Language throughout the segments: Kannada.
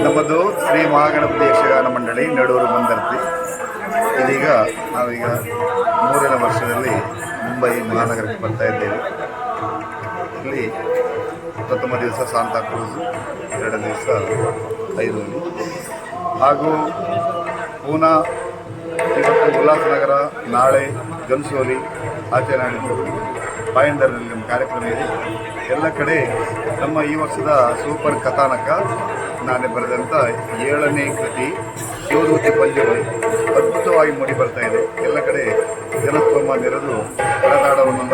ನಮ್ಮದು ಶ್ರೀ ಮಹಾಗಣಪತಿ ಯಕ್ಷಗಾನ ಮಂಡಳಿ ನಡೂರು ಮಂದರ್ತಿ. ಇದೀಗ ನಾವೀಗ 3ನೇ ವರ್ಷದಲ್ಲಿ ಮುಂಬೈ ಮಹಾನಗರಕ್ಕೆ ಬರ್ತಾ ಇದ್ದೇವೆ. ಇಲ್ಲಿ ಪ್ರಥಮ ದಿವಸ ಸಾಂತಾಕ್ರೂಸ್, 2ನೇ ದಿವಸ ಐರೋಲಿ ಹಾಗೂ ಪೂನಾ, ಇವತ್ತು ಉಲ್ಲಾಸನಗರ, ನಾಳೆ ಗನ್ಸೋಲಿ, ಆಚೆ ನಾಡಿದ್ದು ಪಾಯಂದರ್ನಲ್ಲಿ ನಮ್ಮ ಕಾರ್ಯಕ್ರಮ ಇದೆ. ಎಲ್ಲ ಕಡೆ ನಮ್ಮ ಈ ವರ್ಷದ ಸೂಪರ್ ಕಥಾನಕ ನಾನೇ ಬರೆದಂಥ 7ನೇ ಕೃತಿ ಶಿವದೂತಿ ಪಂಜುಲಿ ಅದ್ಭುತವಾಗಿ ಮೂಡಿ ಬರ್ತಾ ಇದೆ. ಎಲ್ಲ ಕಡೆ ಜನಸ್ತೋಮ ನೆರೆದು ಪರದಾಡವನ್ನು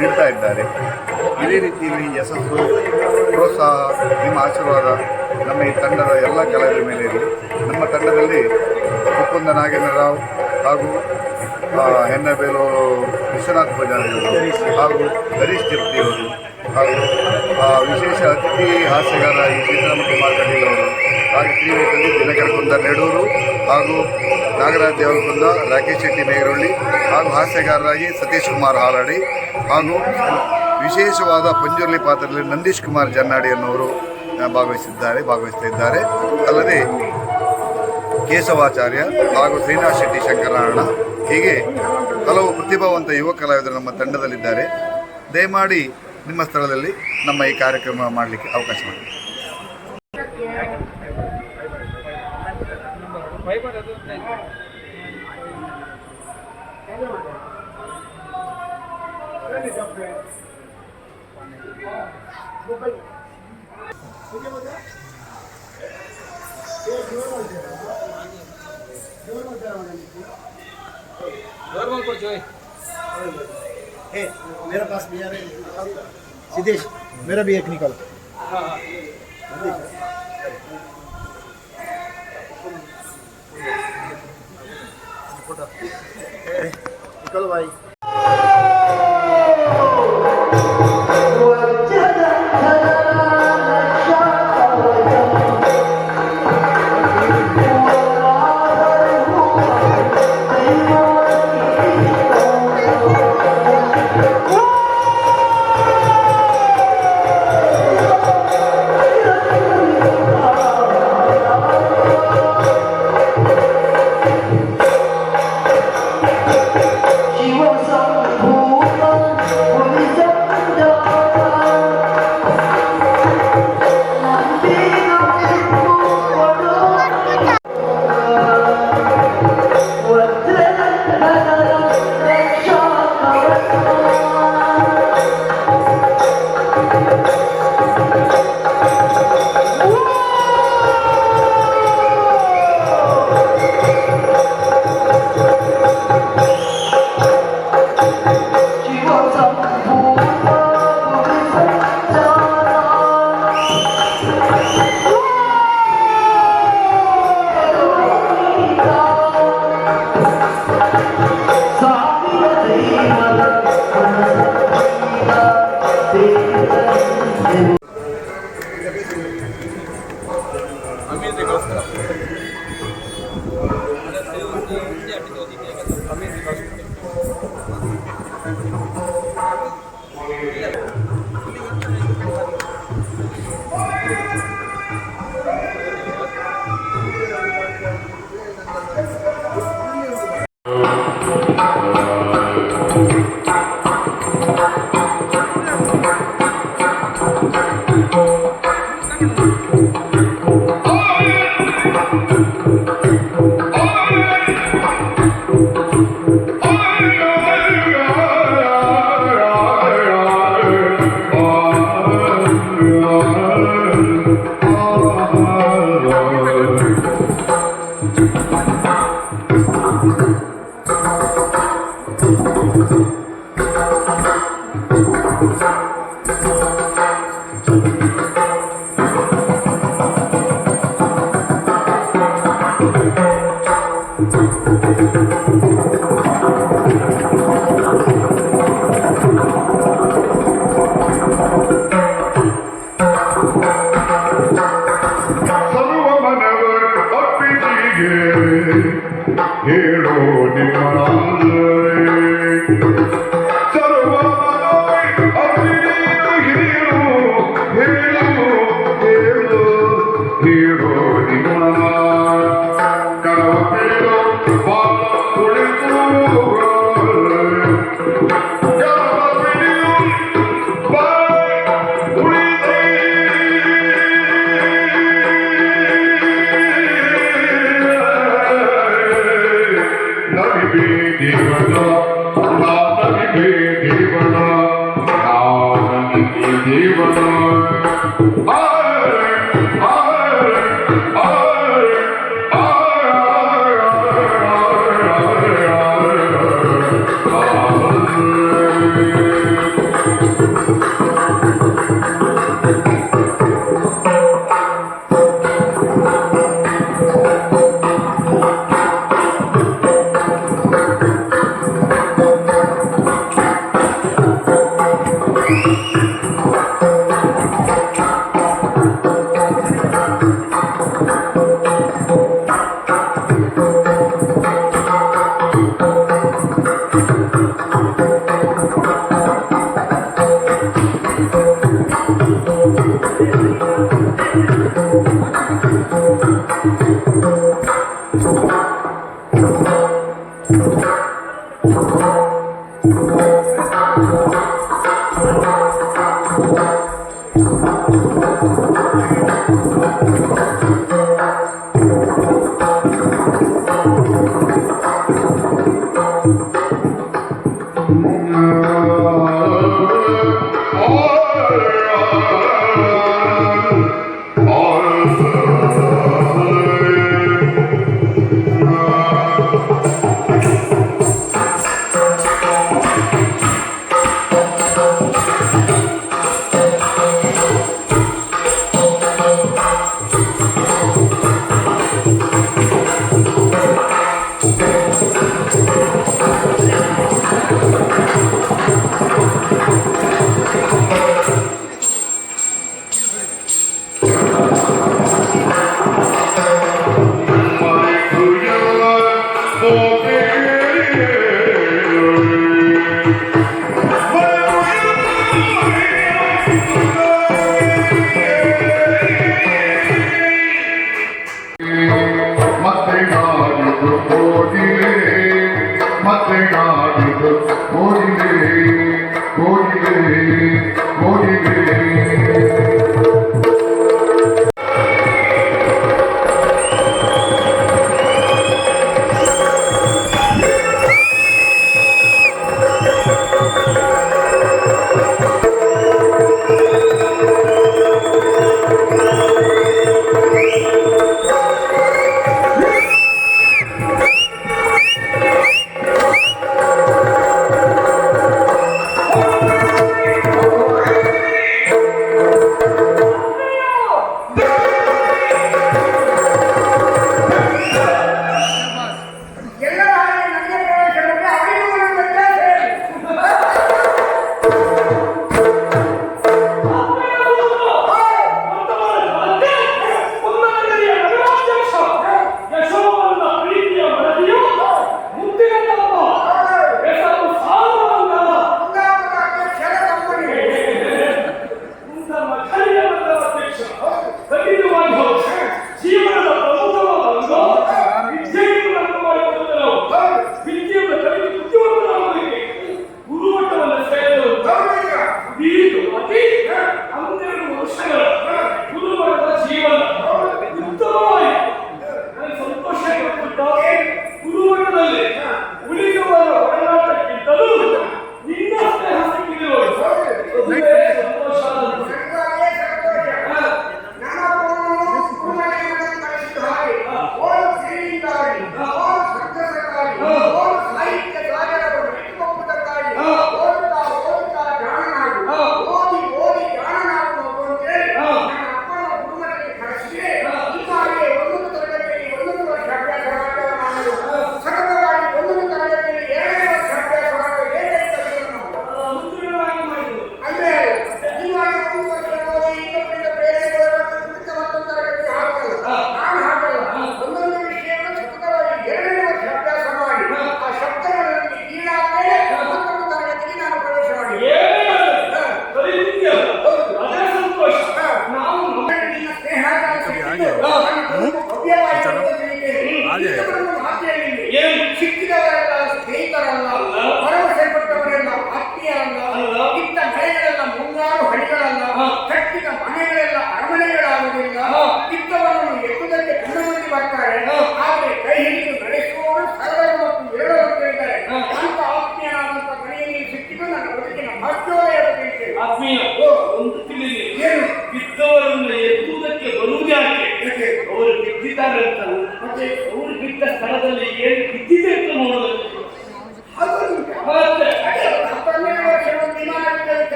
ನೀಡ್ತಾ ಇದ್ದಾರೆ. ಇದೇ ರೀತಿಯಲ್ಲಿ ಯಶಸ್ಸು, ಪ್ರೋತ್ಸಾಹ, ನಿಮ್ಮ ಆಶೀರ್ವಾದ ನಮ್ಮ ಈ ತಂಡದ ಎಲ್ಲ ಕಲಾವಿದರ ಮೇಲೆ ಇರಲಿ. ನಮ್ಮ ತಂಡದಲ್ಲಿ ಮುಕುಂದ ನಾಗೇಂದ್ರರಾವ್ ಹಾಗೂ ಹೆನ್ನಬೇಲೂರು ವಿಶ್ವನಾಥ್ ಪೂಜಾರಿಯವರು ಹಾಗೂ ಹರೀಶ್ ಜಪ್ತಿಯವರು ಹಾಗೂ ವಿಶೇಷ ಅತಿಥಿ ಹಾಸ್ಯಗಾರ ಈ ಚಿತ್ರಮುಖ ಕಟೀಲವರು ಹಾಗೂ ಶ್ರೀವೇಕಲ್ಲಿ ದಿನಕರಕುಂದ ನೆಡೂರು ಹಾಗೂ ನಾಗರಾಜ್ ದೇವರಕುಂದ, ರಾಕೇಶ್ ಶೆಟ್ಟಿ ಮೇಗರೊಳ್ಳಿ ಹಾಗೂ ಹಾಸ್ಯಗಾರರಾಗಿ ಸತೀಶ್ ಕುಮಾರ್ ಹಾಲಾಡಿ ಹಾಗೂ ವಿಶೇಷವಾದ ಪಂಜುರ್ಲಿ ಪಾತ್ರದಲ್ಲಿ ನಂದೀಶ್ ಕುಮಾರ್ ಜನ್ನಾಡಿ ಅನ್ನೋರು ಭಾಗವಹಿಸ್ತಾ ಇದ್ದಾರೆ. ಅಲ್ಲದೆ ಕೇಶವಾಚಾರ್ಯ ಹಾಗೂ ಶ್ರೀನಾಥ್ ಶೆಟ್ಟಿ ಶಂಕರನಾರಾಯಣ, ಹೀಗೆ ಹಲವು ಪ್ರತಿಭಾವಂತ ಯುವ ಕಲಾವಿದರು ನಮ್ಮ ತಂಡದಲ್ಲಿದ್ದಾರೆ. ದಯಮಾಡಿ ನಿಮ್ಮ ಸ್ಥಳದಲ್ಲಿ ನಮ್ಮ ಈ ಕಾರ್ಯಕ್ರಮ ಮಾಡಲಿಕ್ಕೆ ಅವಕಾಶ ಮಾಡಿ. मेरा पास भी आ रहे सिद्धेश, मेरा भी एक निकल। निकल भाई। Hero,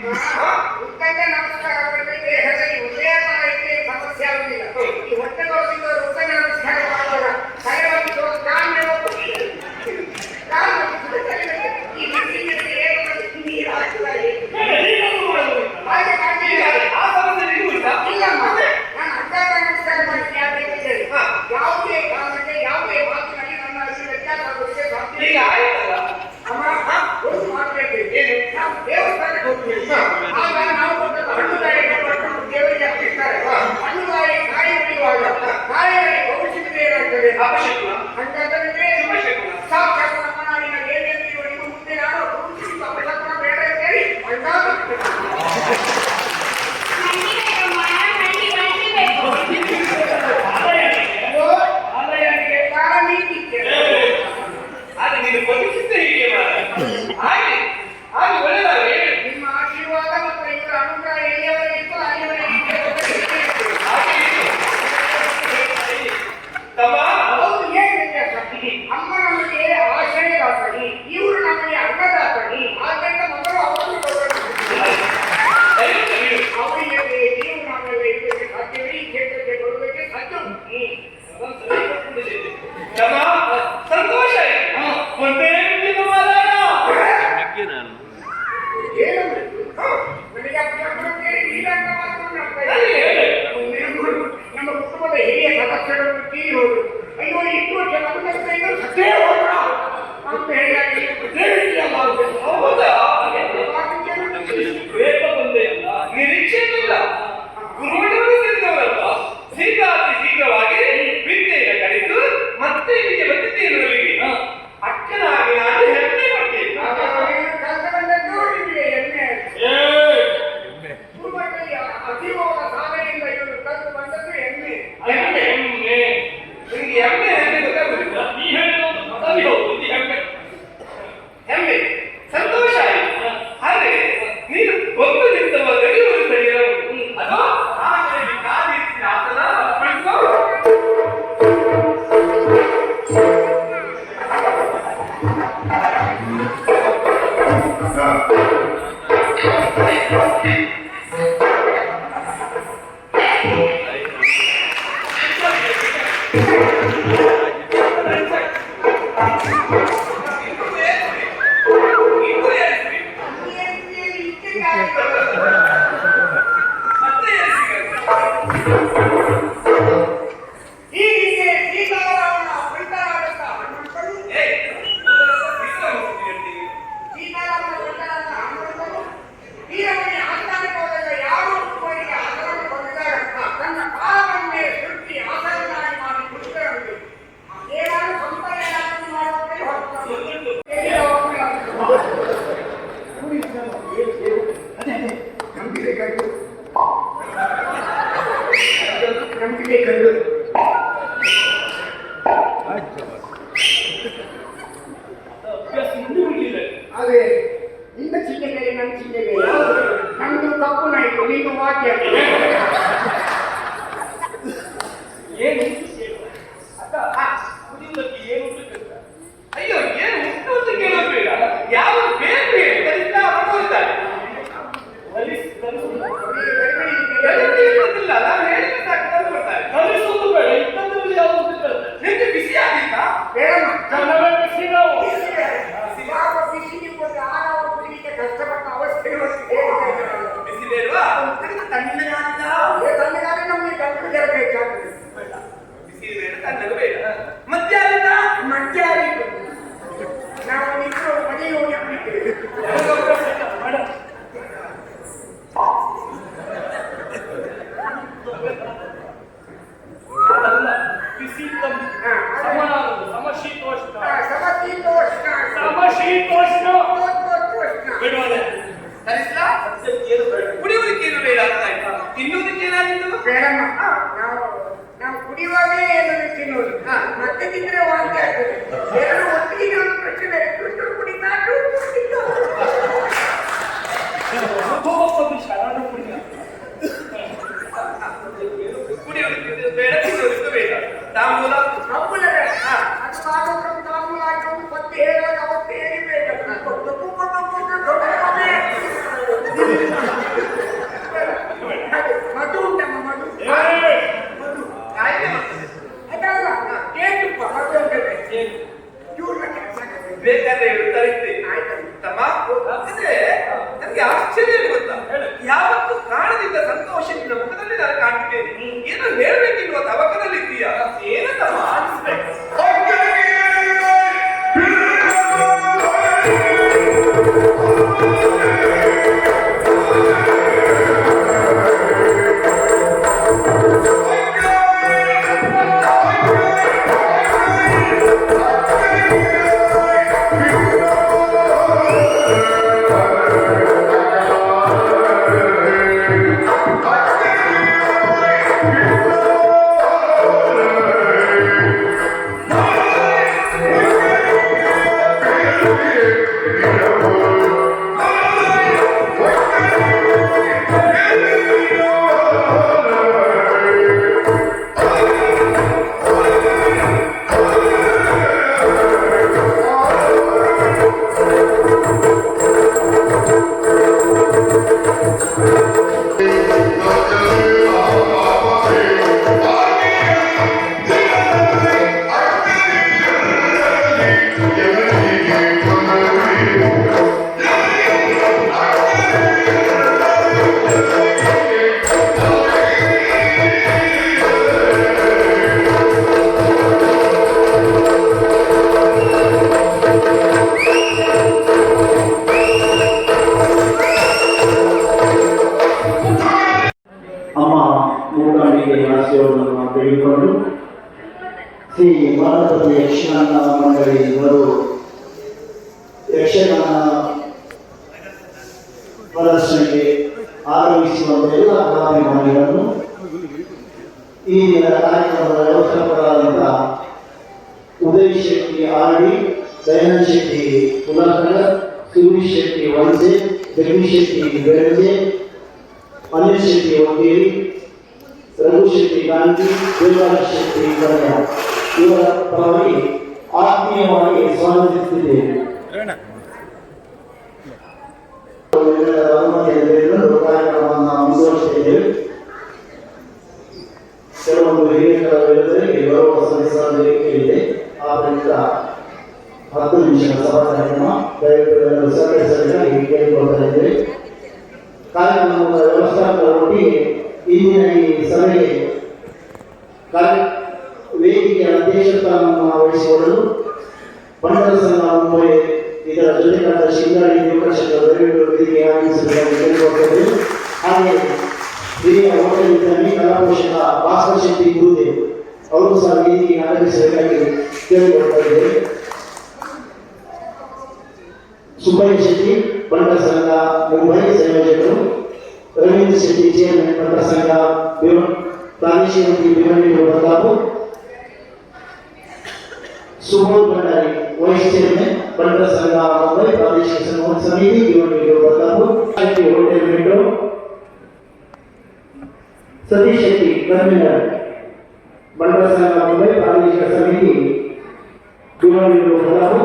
ಉತ್ತಂಗ ನಮಸ್ಕಾರ ಮಾಡಿದ್ರೆ ದೇಹದಲ್ಲಿ ಉದಯಮಾನ ಇದ್ರೆ ಸಮಸ್ಯೆ ಆಗುದಿಲ್ಲ. ಈ ಹೊಟ್ಟೆ ನೋಡಿದವರು ಉತ್ತಂಗ ನಮಸ್ಕಾರ ಮಾಡುವಾಗ ಸರಿಯಾಗಿ ಕಾಲು ಈ ಬಿಸಿಲಿನಲ್ಲಿ ಏನು ನೀರು ಹಾಕಿದ್ದಾರೆ ಹಾಗೆ ಇಲ್ಲಮ್ಮ, ನಾನು ಅಡ್ಡಾಡ ನಮಸ್ಕಾರ ಮಾಡ್ತೀನಿ. ಯಾಕೆ ಯಾವುದೇ ಕಾರಣಕ್ಕೆ ಯಾವುದೇ ಮಾತಿನಲ್ಲಿ ನನ್ನ ಅಷ್ಟು ವ್ಯತ್ಯಾಸ ಆಗೋದಕ್ಕೆ ಸಾಧ್ಯ ಇಲ್ಲ. ಅಮ್ಮ ಒಂದು ಮಾತು ಹೇಳ್ತೀನಿ, ಏನು ನಾವು ದೇವಸ್ಥಾನಕ್ಕೆ ಹೋಗ್ತೀವಿ. ಆಗ ನಾವು ಕೊಟ್ಟಂತ ಹಣ್ಣುಗಾಯಿಯನ್ನು ಪಡ್ಕೊಂಡು ದೇವರಿಗೆ ಅರ್ಪಿಸ್ತಾರೆ. ಹಣ್ಣುಗಾಯಿ ಕಾಯಿ ಹೊಡೆಯುವಾಗ ಕಾಯಿಗಳಿಗೆ ಔಷಧಿ ಏನಾಗ್ತದೆ ಹಂಗಾದ್ರೆ ಸಾಕ್ಷಾತ್ ನಮ್ಮ ನಾಡಿನ ಏನೆಂದು ನಿಮ್ಮ ಮುಂದೆ ನಾನು ಔಷಧಿ ಅಪಶಕುನ ಬೇಡ ಅಂತೇಳಿ ಅಂದಾಗ ನಿಮ್ಮ ಆಶೀರ್ವಾದ ಮತ್ತು ಇವರ ಅನುಗ್ರಹ ಎಲ್ಲಿಯವರೆಗೆ ಇತ್ತು ಹೌದು. ಏನು ವ್ಯತ್ಯಾಸ? ಅಮ್ಮ ನಮಗೆ ಆಶ್ರಯದಾತನಿ, ಇವರು ನಮಗೆ ಅನ್ನದಾತನಿ. ಆದ್ದರಿಂದ ಮೊದಲು ಅವರನ್ನು ಅವರಿಗೆ ನೀವು ನಾವೆಲ್ಲ ಇದ್ದಕ್ಕೆ ಸಾಧ್ಯವೇ? ಈ ಕ್ಷೇತ್ರಕ್ಕೆ ಬರುವುದಕ್ಕೆ ಸಾಧ್ಯ ಸಂತೋಷ ಒಂದೇ ನಮ್ಮ ಕುಟುಂಬದ ಹಿರಿಯ ಸದಸ್ಯರು ತೀರಿ ಹೋದ್ರು. ಅಯ್ಯೋ ಇಷ್ಟು ವರ್ಷ ನಮ್ಮ ಸತ್ತೇ ಹೋದ್ರ ಅಂತ ಹೇಳಿ ನಿರೀಕ್ಷೆಯಿಲ್ಲ. ಗುರುಗಳು ಸೇರಿದವರಲ್ಲ, ಶೀಘ್ರವಾಗಿ ವಿದ್ಯೆಯನ್ನು ಕಲಿತು ಮತ್ತೆ ಇಲ್ಲಿಗೆ ಬಂದಿದ್ದೇನೆ. ಅಕ್ಕನಾಗಿ ನಾನು ಹೆಮ್ಮೆ ಪಡ್ತೇನೆ. ಅತೀವವಾದ ಸಾಧನೆಯಿಂದ ಇವರು ಕಲಿತು ಬಂದದ್ದು ಹೆಮ್ಮೆ. ನಿಮಗೆ ಹೆಮ್ಮೆ ಗೊತ್ತಾಗುದಿಲ್ಲ. ಈ ಹೆಮ್ಮೆ ಸಂತೋಷ ಆಯ್ತು. ಆದ್ರೆ ನೀನು ಒಂದು ನಿಂತವ ಗಡಿಯವರು ಸರಿಯಲ್ಲ. ಅದು ಆಮೇಲೆ ಕಾದಿರಿಸಿ ಆತನ ಬಿಡಿಸೋ. ಹೀಗೆ ಸೀತಾರಾಮನ ಬಿಟ್ಟರಾದಂತ ಹನುಮಂತನು ಸೀತಾರಾಮನ ಬಿಟ್ಟರಾದ ಹನುಮಂತನು ವೀರಮಣಿ ಆಸ್ಥಾನಕ್ಕೆ ಹೋದಾಗ ಯಾರು ಒಬ್ಬರಿಗೆ ಆಸನವನ್ನು ಹೊಂದಿದಾಗ ತನ್ನ ಕಾಲವನ್ನೇ ಸೃಷ್ಟಿ ಆಸನನ್ನಾಗಿ ಮಾಡಿ ಮುಗಿದರಂತೆ ಏನಾದರೂ ಸಂಪಾದನೆ ಮಾಡುವಂತೆ ನಂಬಿಕೆ ಕಂಡು ಅದೇ ನಿನ್ನ ಚಿಹ್ನೆ ಬೇರೆ, ನನ್ನ ಚಿಹ್ನೆ ಬೇರೆ. ನಮ್ದು ಕಪ್ಪು ನಾಯ್ತು, ನಿಂದು ವಾಕ್ಯ. ಏನು ಅಯ್ಯೋ, ಏನು ಉಂಟು ಅಂತ ಕೇಳೋದು ಬೇಡ. ಯಾವ ಬೇಕು ಕಲಿತಾ ಅನುಭವಿಸ್ತಾರೆ. ಇರುವುದಿಲ್ಲ, ನಾವು ಹೇಳಿದ್ರೆ ಸಾಕು ತಂದುಕೊಡ್ತಾರೆ. ಕಲಿಸುವುದು ಬೇಡ, ಇತ್ತಂದ್ರೆ ಯಾವುದು ನಿಮಗೆ ಬಿಸಿ ಆಗಿತ್ತಾ? ಬೇಡಮ್ಮ, ಬಿಸಿ ಕೊಟ್ಟು ಆಹಾರ ಕುಡಿಲಿಕ್ಕೆ ಕಷ್ಟಪಟ್ಟ ಅವಸ್ಥೆ ಬಿಸಿ ಬೇಡವಾ? ತಣ್ಣಗಾದ್ರೆ ನಮಗೆ ಗಂಟು ಜರಬೇಕಾಗ್ತದೆ. ಬಿಸಿ ಬೇಡ, ತಣ್ಣಗೆ ಬೇಡ. ಮಧ್ಯಾಹ್ನ ಮಧ್ಯಾಹ್ನ ನಾವು ನಿಂತು ಮನೆಗೆ ಹೋಗಿ ಬಿಟ್ಟಿದ್ದೇವೆ. ಕುಡಿಯುವುದಕ್ಕೆ ಏನು ಬೇಡ ಅಂತ ಆಯ್ತಾ? ತಿನ್ನುವುದಕ್ಕೆ ಏನಾಗಿತ್ತು? ಬೇಡಮ್ಮ, ನಾವು ಕುಡಿಯುವಾಗಲೇ ಏನಾದ್ರು ತಿನ್ನೋದು, ಮತ್ತೆ ತಿಂದ್ರೆ ವಾಂತಿ ಆಗ್ತದೆ. ಎರಡು ಒಟ್ಟಿಗೆ ಒಂದು ಪ್ರಶ್ನೆ, ದುಡ್ಡು ಕುಡಿತಾರು ಕುಡಿಯುವುದಕ್ಕೆ ಬೇಡ, ತಿನ್ನುವುದಕ್ಕೆ ಬೇಡ. ತಾಂಬೂಲ ತಾಂಬೂಲ ಬೇಡ. ಅದು ಆಗೋದು ತಾಂಬೂಲ ಹಾಕೋದು ಪತ್ತೆ ಹೇಳುವಾಗ ಅವತ್ತೇ ಹೇಳಿ ಬೇಡ. ಆಶ್ಚರ್ಯ ಏನು ಗೊತ್ತಾ? ಯಾವತ್ತು ಕಾಣದಿದ್ದ ಸಂತೋಷ ನಿನ್ನ ಮುಖದಲ್ಲಿ ನಾನು ಕಾಣ್ತಿದ್ದೇನೆ. ಏನು ಹೇಳ್ಬೇಕೆನ್ನುವ ತವಕದಲ್ಲಿದ್ದೀಯಾ? ಏನಂತ ಮಾಡಿಸ್ಬೇಕು? ಆಶಯವನ್ನು ತೆಗೆದುಕೊಂಡು ಶ್ರೀ ಭಾರತದ ಯಕ್ಷಗಾನ ಮಂಡಳಿ ಇವರು ಯಕ್ಷಗಾನ ಪ್ರದರ್ಶನಕ್ಕೆ ಆಗಮಿಸುವ ಎಲ್ಲ ಕಲಾಭಿಮಾನಿಗಳನ್ನು ಈ ದಿನದ ಕಾರ್ಯಕ್ರಮದ ವ್ಯವಸ್ಥಾಪಕರಾದಂಥ ಉದಯ್ ಶೆಟ್ಟಿ ಆರ್ಡಿ, ದಯಾನಂದ್ ಶೆಟ್ಟಿ ಕುಲಕರ್ಣ, ಸುರೇಶ್ ಶೆಟ್ಟಿ ವಲಸೆ, ಜಗದೀಶ್ ಶೆಟ್ಟಿ ಬೆಳಜೆ, ಅನಿಲ್ ಶೆಟ್ಟಿ ವಕೀಲಿ, ರಘು ಶೆಟ್ಟಿ ಗಾಂಧಿ, ದೇವರಾಜ್ ಶೆಟ್ಟಿ ಕನ್ಯಾ ಇವರ ಪರವಾಗಿ ಆತ್ಮೀಯವಾಗಿ ಸ್ವಾಗತಿಸುತ್ತಿದ್ದೇವೆ. ಕಾರ್ಯಕ್ರಮವನ್ನು ಮುಂದುವರಿಸುತ್ತಿದ್ದೇವೆ. ಕೆಲವೊಂದು ಹಿರಿಯರಿಗೆ ಗೌರವ ಸಲ್ಲಿಸಲಿದೆ. ಆದ್ದರಿಂದ 10 ನಿಮಿಷಗಳ ಸಭಾ ಕಾರ್ಯಕ್ರಮ ದಯವಿಟ್ಟು ಸಹಕರಿಸಬೇಕಾಗಿ ಕೇಳಿಕೊಳ್ತಾ ಇದ್ದೇವೆ. ಕಾರ್ಯಕ್ರಮದ ವ್ಯವಸ್ಥಾಪಕರ ಒಟ್ಟಿಗೆ ಇಂದಿನ ಈ ಸಭೆಗೆ ವೇದಿಕೆಯ ಅಧ್ಯಕ್ಷತೆಯನ್ನು ವಹಿಸಿಕೊಳ್ಳಲು ಬಂಡಲ ಸಂಘ ಮುಂಬೈ ಇದರ ಜೊತೆ ಕಾರ್ಯದರ್ಶಿ ಇಂದ್ರಾಣಿ ದೇವಕರ್ಷಕರು ದಯವಿಟ್ಟು ವೇದಿಕೆ ಆಗಮಿಸಬೇಕಾಗಿ ಕೇಳಿಕೊಳ್ತೇವೆ. ಹಾಗೆ ಹಿರಿಯ ಹೋಟೆಲ್ ವಿಜ್ಞಾನಿ ಕಲಾಪೋಷಕ ಭಾಸ್ಕರ್ ಶೆಟ್ಟಿ ಗುರುದೇವ್ ಅವರು ಸಹ ವೇದಿಕೆಗೆ ಆಗಮಿಸಬೇಕಾಗಿ ಕೇಳಿಕೊಳ್ತಾ ಇದ್ದೇವೆ. ಸುಬ್ಬಯ್ಯ ಶೆಟ್ಟಿ ಬಂಡಲ ಸಂಘ ಮುಂಬೈ ಸಂಯೋಜಕರು, ರವೀಂದ್ರ ಶೆಟ್ಟಿ ಚೇರ್ಮನ್ ಬಂಡಲ ಸಂಘ ಪ್ರಾದೇಶಿಕ ಭಿವಂಡಿ ಪ್ರತಾಪ್, ಸುಬೋಧ್ ಭಂಡಾರಿ ವೈಸ್ ಚೇರ್ಮನ್ ಬಂಡಲ ಸಂಘ ಮುಂಬೈ ಪ್ರಾದೇಶಿಕ ಸಮಿತಿ Bhiwandi Pratap, hotel metro, Satish Shetty convener Bantara Sangha Mumbai ಪ್ರಾದೇಶಿಕ ಸಮಿತಿ ಭಿವಂಡಿ ಪ್ರತಾಪ್,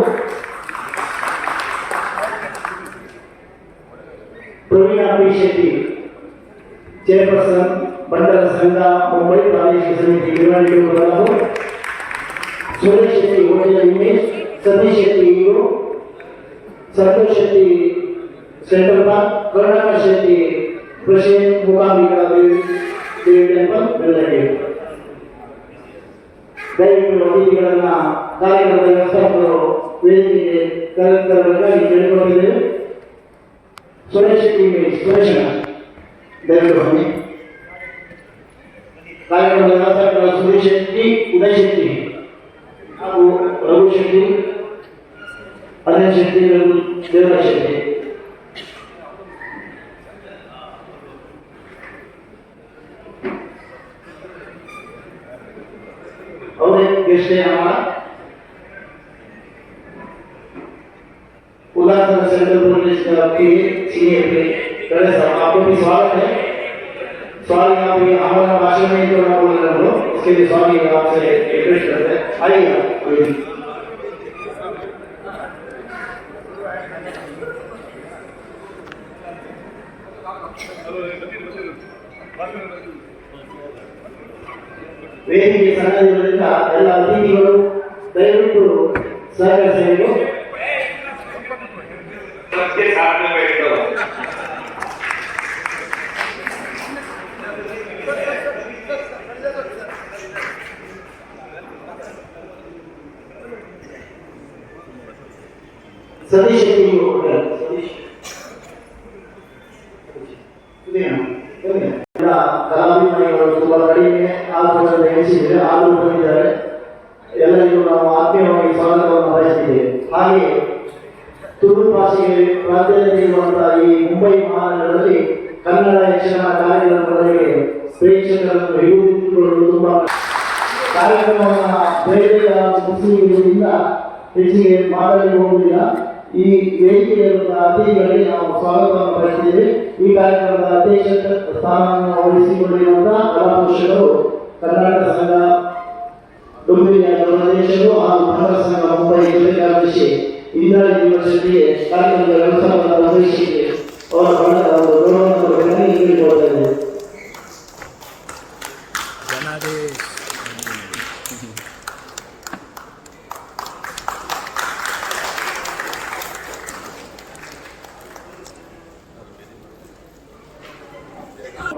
ಪ್ರವೀಣಾ ಪಿ ಶೆಟ್ಟಿ ಚೇರ್ಪರ್ಸನ್ ಬಂಡಲ ಸಂಘ ಮುಂಬೈ ಪ್ರಾದೇಶಿಕ ಸಮಿತಿ ಭಿವಂಡಿ ಪ್ರತಾಪ್, ಸುರೇಶ್ ಶೆಟ್ಟಿ ಹೋಟೆಲ್ ಇಮೇಜ್, ಸತೀಶ್ ಶೆಟ್ಟಿ ಇವರು, Santosh Shetty central park, Karunakar Shetty Prashant Mookambika Devi temple Bellandi. ದಯವಿಟ್ಟು ಅತಿಥಿಗಳನ್ನ ಕಾರ್ಯಕ್ರಮದ ವ್ಯವಸ್ಥಾಪಕರು ವೇದಿಕೆಗೆ ಕರೆತರಬೇಕಾಗಿ ಕೇಳಿಕೊಂಡಿದ್ದೇವೆ. ಸುರೇಶ್ ಶೆಟ್ಟಿ ಇಮೇಜ್ ಸುರೇಶ್ ದಯವಿಟ್ಟು ಬನ್ನಿ. ಕಾರ್ಯಕ್ರಮದ ವ್ಯವಸ್ಥಾಪಕರು ಸುರೇಶ್ ಶೆಟ್ಟಿ, ಉದಯ್ ಶೆಟ್ಟಿ ಹಾಗೂ ರಘು ಶೆಟ್ಟಿ, ಅನಿಲ್ ಶೆಟ್ಟಿ, ದೇವರಾಜ್ ಶೆಟ್ಟಿ. ಅವರೇ ಗೆಸ್ಟ್ उल्लासनगर सेंट्रल पुलिस के सीए कड़े साहब आपको भी स्वागत है. सॉरी आप ये हमारा भाषण में तो ना बोल रहे हो, इसके लिए सॉरी आपसे रिक्वेस्ट करते हैं. आइए ವೇದಿಕೆ ಸಣ್ಣದಿರುವುದರಿಂದ ಎಲ್ಲ ಅತಿಥಿಗಳು ದಯವಿಟ್ಟು ಸಹಕರಿಸಬೇಕು. ಸತೀಶ್ ಕಲಾಭಿಮಾನಿಗಳು ತುಂಬಾ ಕಡಿಮೆ ಆಗುವಂತ ಎನಿಸಿದ್ರೆ ಆದರೂ ಬಂದಿದ್ದಾರೆ. ಎಲ್ಲರಿಗೂ ನಾವು ಆತ್ಮೀಯವಾಗಿ ಸ್ವಾಗತವನ್ನು ಬಯಸಿದ್ದೇವೆ. ಹಾಗೆ ತುಳು ಭಾಷೆಗೆ ಪ್ರಾಧಾನ್ಯತೆ ನೀಡುವಂತಹ ಈ ಮುಂಬೈ ಮಹಾನಗರದಲ್ಲಿ ಕನ್ನಡ ಯಕ್ಷಗಾನ ಕಾರ್ಯಕ್ರಮಗಳಿಗೆ ಪ್ರೇಕ್ಷಕರನ್ನು ಹಿಡಿದಿಟ್ಟುಕೊಳ್ಳಲು ತುಂಬಾ ಕಾರ್ಯಕ್ರಮವನ್ನು ಬೇರೆ ಮುಗಿಸುವುದರಿಂದ ಹೆಚ್ಚಿಗೆ ಮಾತಾಡಿ ಹೋಗುವುದಿಲ್ಲ. ಈ ವೇದಿಕೆಯಲ್ಲಿರುವ ಅತಿಥಿಗಳಿಗೆ ನಾವು ಸ್ವಾಗತವನ್ನು ಬಯಸಿದ್ದೇವೆ. ಈ ಕಾರ್ಯಕ್ರಮದ ಅಧ್ಯಕ್ಷ ಸ್ಥಾನವನ್ನು ವಹಿಸಿಕೊಂಡಿರುವಂತಹ ಕಲಾಪೋಷಕರು ಕರ್ನಾಟಕ ಸಂಘ ಡುಂಬಿರಿಯ ಅಧ್ಯಕ್ಷರು ಹಾಗೂ ಕನ್ನಡ ಸಂಘ ಮುಂಬೈ ಜಿಲ್ಲೆ ಕಾರ್ಯದರ್ಶಿ ಇಂದಿರಾ ಯೂನಿವರ್ಸಿಟಿಗೆ ಕಾರ್ಯಕ್ರಮದ ವ್ಯವಸ್ಥಾಪಕರ ನಿರ್ದೇಶಕರಿಗೆ ಅವರ ಗೌರವವನ್ನು ನೀಡಿಕೊಳ್ತಾ ಇದ್ದೇವೆ.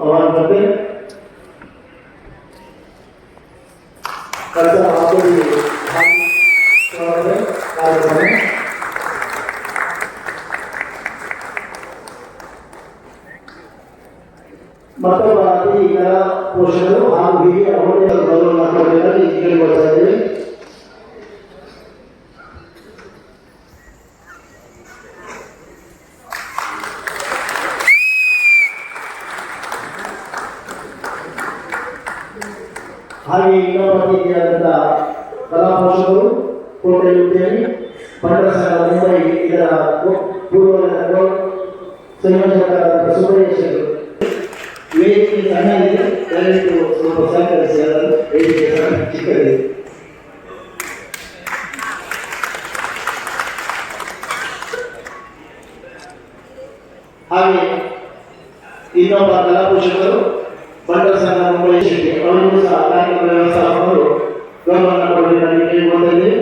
ಅವರ ಬಗ್ಗೆ ಮತ್ತೊಬ್ಬ ಅತಿಥಿ ಕಲಾ ಪೋಷಕರು ಹಾಗೂ ಹಿರಿಯ ಗೌರವವನ್ನು ಕೇಳಿಕೊಳ್ತಾ ಇದ್ದೇವೆ. ಹಾಗೆ ಇನ್ನೊಬ್ಬ ಅತಿಥಿಯಾದಂಥ ಕಲಾ ಪೋಷಕರು ಕೋಟೆ ಉದ್ಯಮಿ ಕನ್ನಡ ಸಂಘ ಮುಂಬೈ ಇದರ ಪೂರ್ವ ಸಂಯೋಜಕರಾದ ಸುಬ್ರಹ್ಮಣ್ಯರು ವೇದಿಕೆ ಸಣ್ಣ ಇದೆ, ದಯವಿಟ್ಟು ಸ್ವಲ್ಪ ಸಹಕರಿಸಿ. ಅದನ್ನು ವೇದಿಕೆ ಸಣ್ಣ ಚಿಕ್ಕದಿದೆ. ಹಾಗೆ ಇನ್ನೊಬ್ಬ ಕಲಾ ಪೋಷಕರು ಬಂಡರ ಸಂಘ ಮುಂಬೈ ಶೆಟ್ಟಿ ಅವರಿಗೂ ಸಹ ಕಾರ್ಯಕ್ರಮ ವ್ಯವಸ್ಥಾಪಕರು ಗೌರವವನ್ನು ಕೊಡಬೇಕಾಗಿ ಕೇಳಿಕೊಂಡಿದ್ದೇವೆ.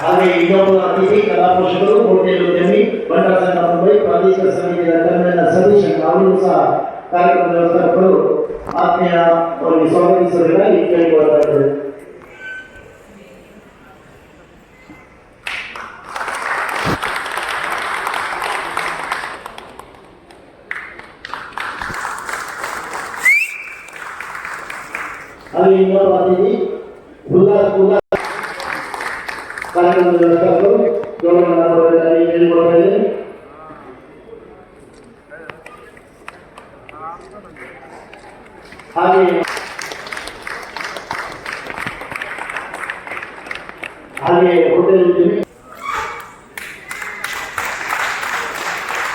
ಹಾಗೆ ಇನ್ನೊಬ್ಬ ಅತಿಥಿ ಕಲಾ ಪೋಷಕರು ಹೋಟೆಲ್ ಉದ್ಯಮಿ ಬಂಡರ ಸಂಘ ಮುಂಬೈ ಪ್ರಾದೇಶಿಕ ಸಮಿತಿಯ ಕನ್ನಡ ಸತೀಶ್ ಅವರಿಗೂ ಸಹ ಕಾರ್ಯಕ್ರಮ ವ್ಯವಸ್ಥಾಪಕರು ಆತ್ಮೀಯ ಅವರಿಗೆ ಸ್ವಾಗತಿಸಬೇಕಾಗಿ ಕೇಳಿಕೊಳ್ತಾ ಇದ್ದಾರೆ. ಹಾಗೆ ಇನ್ನೊಬ್ಬ ಅತಿಥಿ ಉಲ್ಲಾಸ್ ಕಾರ್ಯಕ್ರಮದ ವ್ಯವಸ್ಥಾಪಕರು ಗೌರವವನ್ನು ಕೊಡಬೇಕಾಗಿ ಕೇಳಿಕೊಳ್ತಾ ಇದ್ದಾರೆ. ಹಾಗೆ ಹೋಟೆಲ್ ಉದ್ಯಮಿ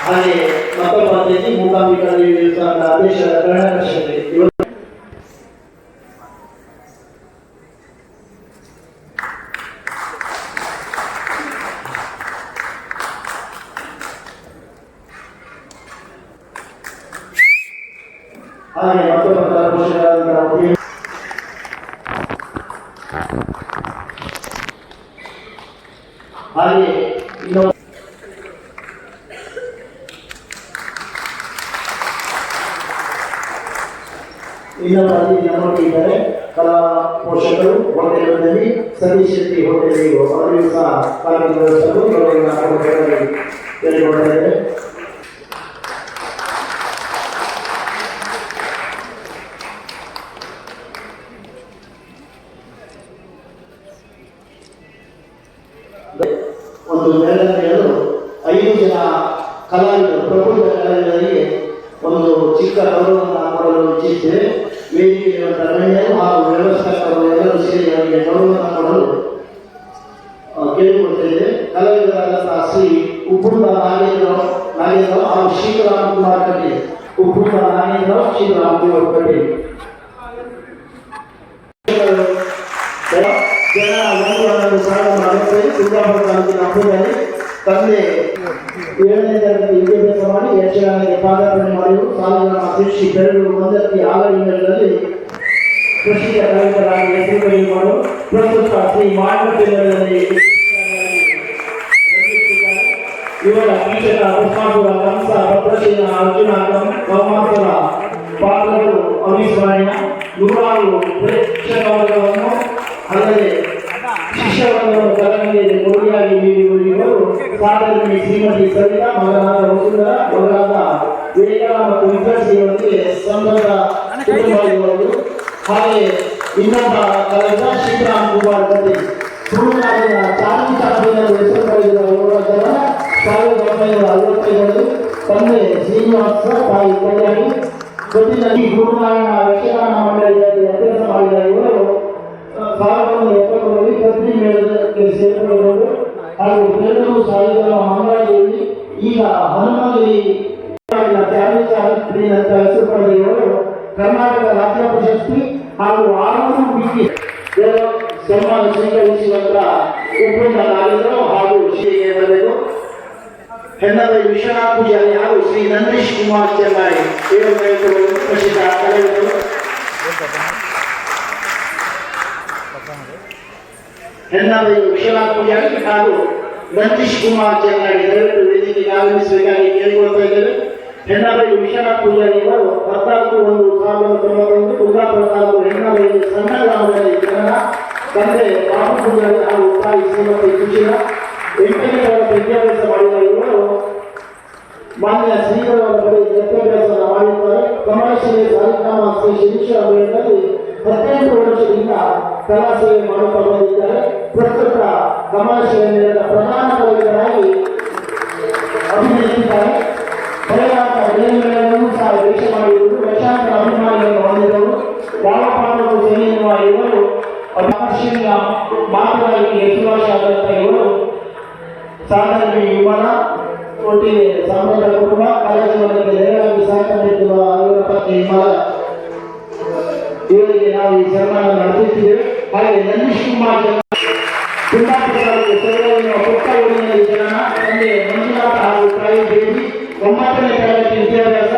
ಹಾಗೆ ಮತ್ತೊಬ್ಬ ಅತಿಥಿ ಮೂಕಾಂಬಿಕಾ ದೇವಿ ದೇವಸ್ಥಾನದ ಅಧ್ಯಕ್ಷರ ಕರ್ನಾಟಕ ಹಾಗೆ ಮತ್ತೊಬ್ಬ ಪೋಷಕರಾದಂತಹ ಹಾಗೆ ಇನ್ನೊಬ್ಬ ಅತಿಥಿ ನಮ್ಮೊಟ್ಟಿದ್ದಾರೆ ಕಲಾ ಪೋಷಕರು ಹೋಟೆಲ್ನಲ್ಲಿ ಸತೀಶ್ ಶೆಟ್ಟಿ ಹೋಟೆಲ್ ಅವರಿಗೂ ಸಹ ಕಾರ್ಯಕ್ರಮ ವ್ಯವಸ್ಥೆಗಳು ಗೌರವವನ್ನು ಕೇಳಿಕೊಂಡಿದ್ದಾರೆ. ಒಂದು ಮೇಳದಲ್ಲಿ 5 ಜನ ಕಲಾವಿದರು ಪ್ರಬುದ್ಧ ಕಲಾವಿದರಿಗೆ ಒಂದು ಚಿಕ್ಕ ಗೌರವವನ್ನು ಕೊಡಲು ಇಚ್ಛಿಸಿದೆ. ವೇದಿಕೆಯ ಗಣ್ಯರು ಹಾಗೂ ವ್ಯವಸ್ಥಾಪಕರು ಎಲ್ಲರೂ ಸೇರಿ ಅವರಿಗೆ ಗೌರವವನ್ನು ಕೊಡಲು ಕೇಳಿಕೊಳ್ತಿದೆ. ಕಲಾವಿದರಾದಂತಹ ಶ್ರೀ ಉಪ್ಪುಂದ ನಾಗೇಂದ್ರ ಹಾಗೂ ಶ್ರೀರಾಮ್ ಕುಮಾರ್ ಕಟ್ಟಿ, ಉಪ್ಪುಂದ ನಾಗೇಂದ್ರ ಶ್ರೀರಾಮ್ ಕುಮಾರ್ ಕಟ್ಟಿ ತಂದೆ 7ನೇ ತರಗತಿ ವಿದ್ಯಾಭ್ಯಾಸ ಮಾಡಿ ಯಕ್ಷಗಾನಕ್ಕೆ ಪಾದಾರ್ಪಣೆ ಮಾಡಿದರು. ಸಾಲುಗಳನ್ನು ಸೃಷ್ಟಿ ಬೆರಳು ಮಂದರ್ತಿ ಆಲಯಗಳಲ್ಲಿ ಕೃಷಿಕ ಕವಿತರಾಗಿ ಹೆಸರು ಮಾಡಿ ಪ್ರಸ್ತುತ ಶ್ರೀ ಮಾನವದಲ್ಲಿ ಇವರ ಕೀಚಕ ಪುಷ್ಪಾಸುರ ಕಂಸ ಭದ್ರಸೇನ ಅರ್ಜುನ ಕೌಮಾಸುರ ಪಾತ್ರಗಳು ಅವಿಸ್ಮರಣೀಯ. ನೂರಾರು ಪ್ರೇಕ್ಷಕ ವರ್ಗವನ್ನು ಅಲ್ಲದೆ ಶಿಷ್ಯವರ್ಗವನ್ನು ಕಲಂಗಲ್ಲಿ ಕೊಡುಗೆಯಾಗಿ ನೀಡಿರುವರು ಸಾಧನೆ ಶ್ರೀಮತಿ ಸವಿತಾ, ಮಗನಾದ ವಸುಂಧರ, ಮಗನಾದ ವೇದ ಮತ್ತು ವಿದ್ಯಾರ್ಥಿಗಳೊಂದಿಗೆ ಸಂಬಂಧ ಕುಟುಂಬಗಳು. ಹಾಗೆ ಇನ್ನೊಬ್ಬ ಕಲಾವಿದ ಶ್ರೀರಾಮ್ ಕುಮಾರ್ ಗದ್ದೆ ತುಳುನಾಡಿನ ಚಾಂದಿ ಚಾಂದಿನಲ್ಲಿ ಹೆಸರು ಪಡೆದಿರುವ ಯುವಕರ 1955 ತಂದೆ ಶ್ರೀನಿವಾಸ, ತಾಯಿ ಕಲ್ಯಾಣಿ. ಜೊತೆಯಲ್ಲಿ ಗುರುನಾರಾಯಣ ಯಕ್ಷಗಾನ ಮಂಡಳಿಯಲ್ಲಿ ಅಭ್ಯಾಸ ಮಾಡಿದ ಇವರು 1970ರಲ್ಲಿ ಕದ್ರಿ ಮೇಳಕ್ಕೆ ಸೇರಿಕೊಂಡವರು. ಹಾಗೂ ಬೆಂಗಳೂರು ಸಾಹಿತ್ಯ ಮಂಗಳಾದೇವಿ, ಈಗ ಹನುಮಗಿರಿ ಚಾಂದಿ ಚಾಂದಿ ಅಂತ ಹೆಸರು ಪಡೆದ ಇವರು ಕರ್ನಾಟಕ ರಾಜ್ಯ ಪ್ರಶಸ್ತಿ ಹಾಗೂ 6 ಬಿಟಿ ಸನ್ಮಾನ ಸ್ವೀಕರಿಸುವಂತ ಒಪ್ಪಂದ ನಾಯಕರು ಹಾಗೂ ಶ್ರೀಗೆ ಬರಬೇಕು. ಹೆನ್ನದ ವಿಶ್ವನಾಥ ಪೂಜಾರಿ ಹಾಗೂ ಶ್ರೀ ನಂದೀಶ್ ಕುಮಾರ್ ಚೆನ್ನೈ ಇವರು ಪ್ರಸಿದ್ಧ ಕಲಾವಿದರು. ಹೆನ್ನದ ವಿಶ್ವನಾಥ ಪೂಜಾರಿ ಹಾಗೂ ನಂದೀಶ್ ಕುಮಾರ್ ಚೆನ್ನೈ ದಯವಿಟ್ಟು ವೇದಿಕೆಗೆ ಆಗಮಿಸಬೇಕಾಗಿ ಕೇಳಿಕೊಳ್ತಾ ಇದ್ದೇವೆ. ಹೆಣ್ಣಬೈಲು ವಿಶ್ವನಾಥ ಪೂಜಾರಿ ಅವರು 14/1/1991 ಕುಂದಾಪುರ ತಾಲೂಕು ಹೆಣ್ಣಬೈಲು ಸಣ್ಣ ಗ್ರಾಮದಲ್ಲಿ ಜನನ. ತಂದೆ ಬಾಬು ಪೂಜಾರಿ ಹಾಗೂ ತಾಯಿ ಶ್ರೀಮತಿ ಸುಶೀಲ. 8ನೇ ತರಗತಿ ವಿದ್ಯಾಭ್ಯಾಸ ಮಾಡಿದ ಇವರು ಮಾನ್ಯ ಶ್ರೀಗಳವರ ಬಳಿ ವಿದ್ಯಾಭ್ಯಾಸ ಮಾಡಿದ್ದಾರೆ. ಕಮಲಾಶ್ರೀ ಸಾಲಿಗ್ರಾಮ ಶ್ರೀ ಶಿರೀಶ್ವರ ಅಭಿಯಾನದಲ್ಲಿ 18 ವರ್ಷದಿಂದ ಕಲಾ ಸೇವೆ ಮಾಡುತ್ತಾ ಬಂದಿದ್ದಾರೆ. ಪ್ರಸ್ತುತ ಕಮಲಾಶ್ರೀ ಪ್ರಧಾನ ಕಲಾವಿದರಾಗಿ ಅಭಿನಯಿಸಿದ್ದಾರೆ. ಬಯಲಾಟ ವಿಲಂಬನೆಯನ್ನು ಸಹ ವೇಷ ಮಾಡಿರುವುದು ಲಕ್ಷಾಂತರ ಅಭಿಮಾನಿಗಳನ್ನು ಹೊಂದಿದವರು. ಯಾವ ಪಾತ್ರವು ಸರಿ ಎನ್ನುವ ಇವರು ಆಕರ್ಷಣೀಯ ಮಾತುಗಾರಿಕೆ ಹೆಸರುವಾಸಿಯಾದಂಥ ಇವರು ಸಾಧನೆ ವಿಮಾನ ಒಟ್ಟಿಗೆ ಸಂಬಂಧ ಕುಟುಂಬ ಕಾರ್ಯಕ್ರಮಕ್ಕೆ ನೇರವಾಗಿ ಸಹಕರಿಸುವ ಇವರ ಪತ್ನಿ ವಿಮಾನ ಇವರಿಗೆ ನಾವು ಈ ಸನ್ಮಾನ ನಡೆಸುತ್ತಿದ್ದೇವೆ. ಹಾಗೆ ನಂದೀಶ್ ಕುಮಾರ್ ಕುಂದಾಪುರ ತಾಲೂಕು ಸೊರಗಿನ ಪುಟ್ಟ ಊರಿನಲ್ಲಿ ಜನನ. ತಂದೆ ಮಂಜುನಾಥ ಹಾಗೂ ತಾಯಿ ದೇವಿ. 9ನೇ ತರಗತಿ ವಿದ್ಯಾಭ್ಯಾಸ.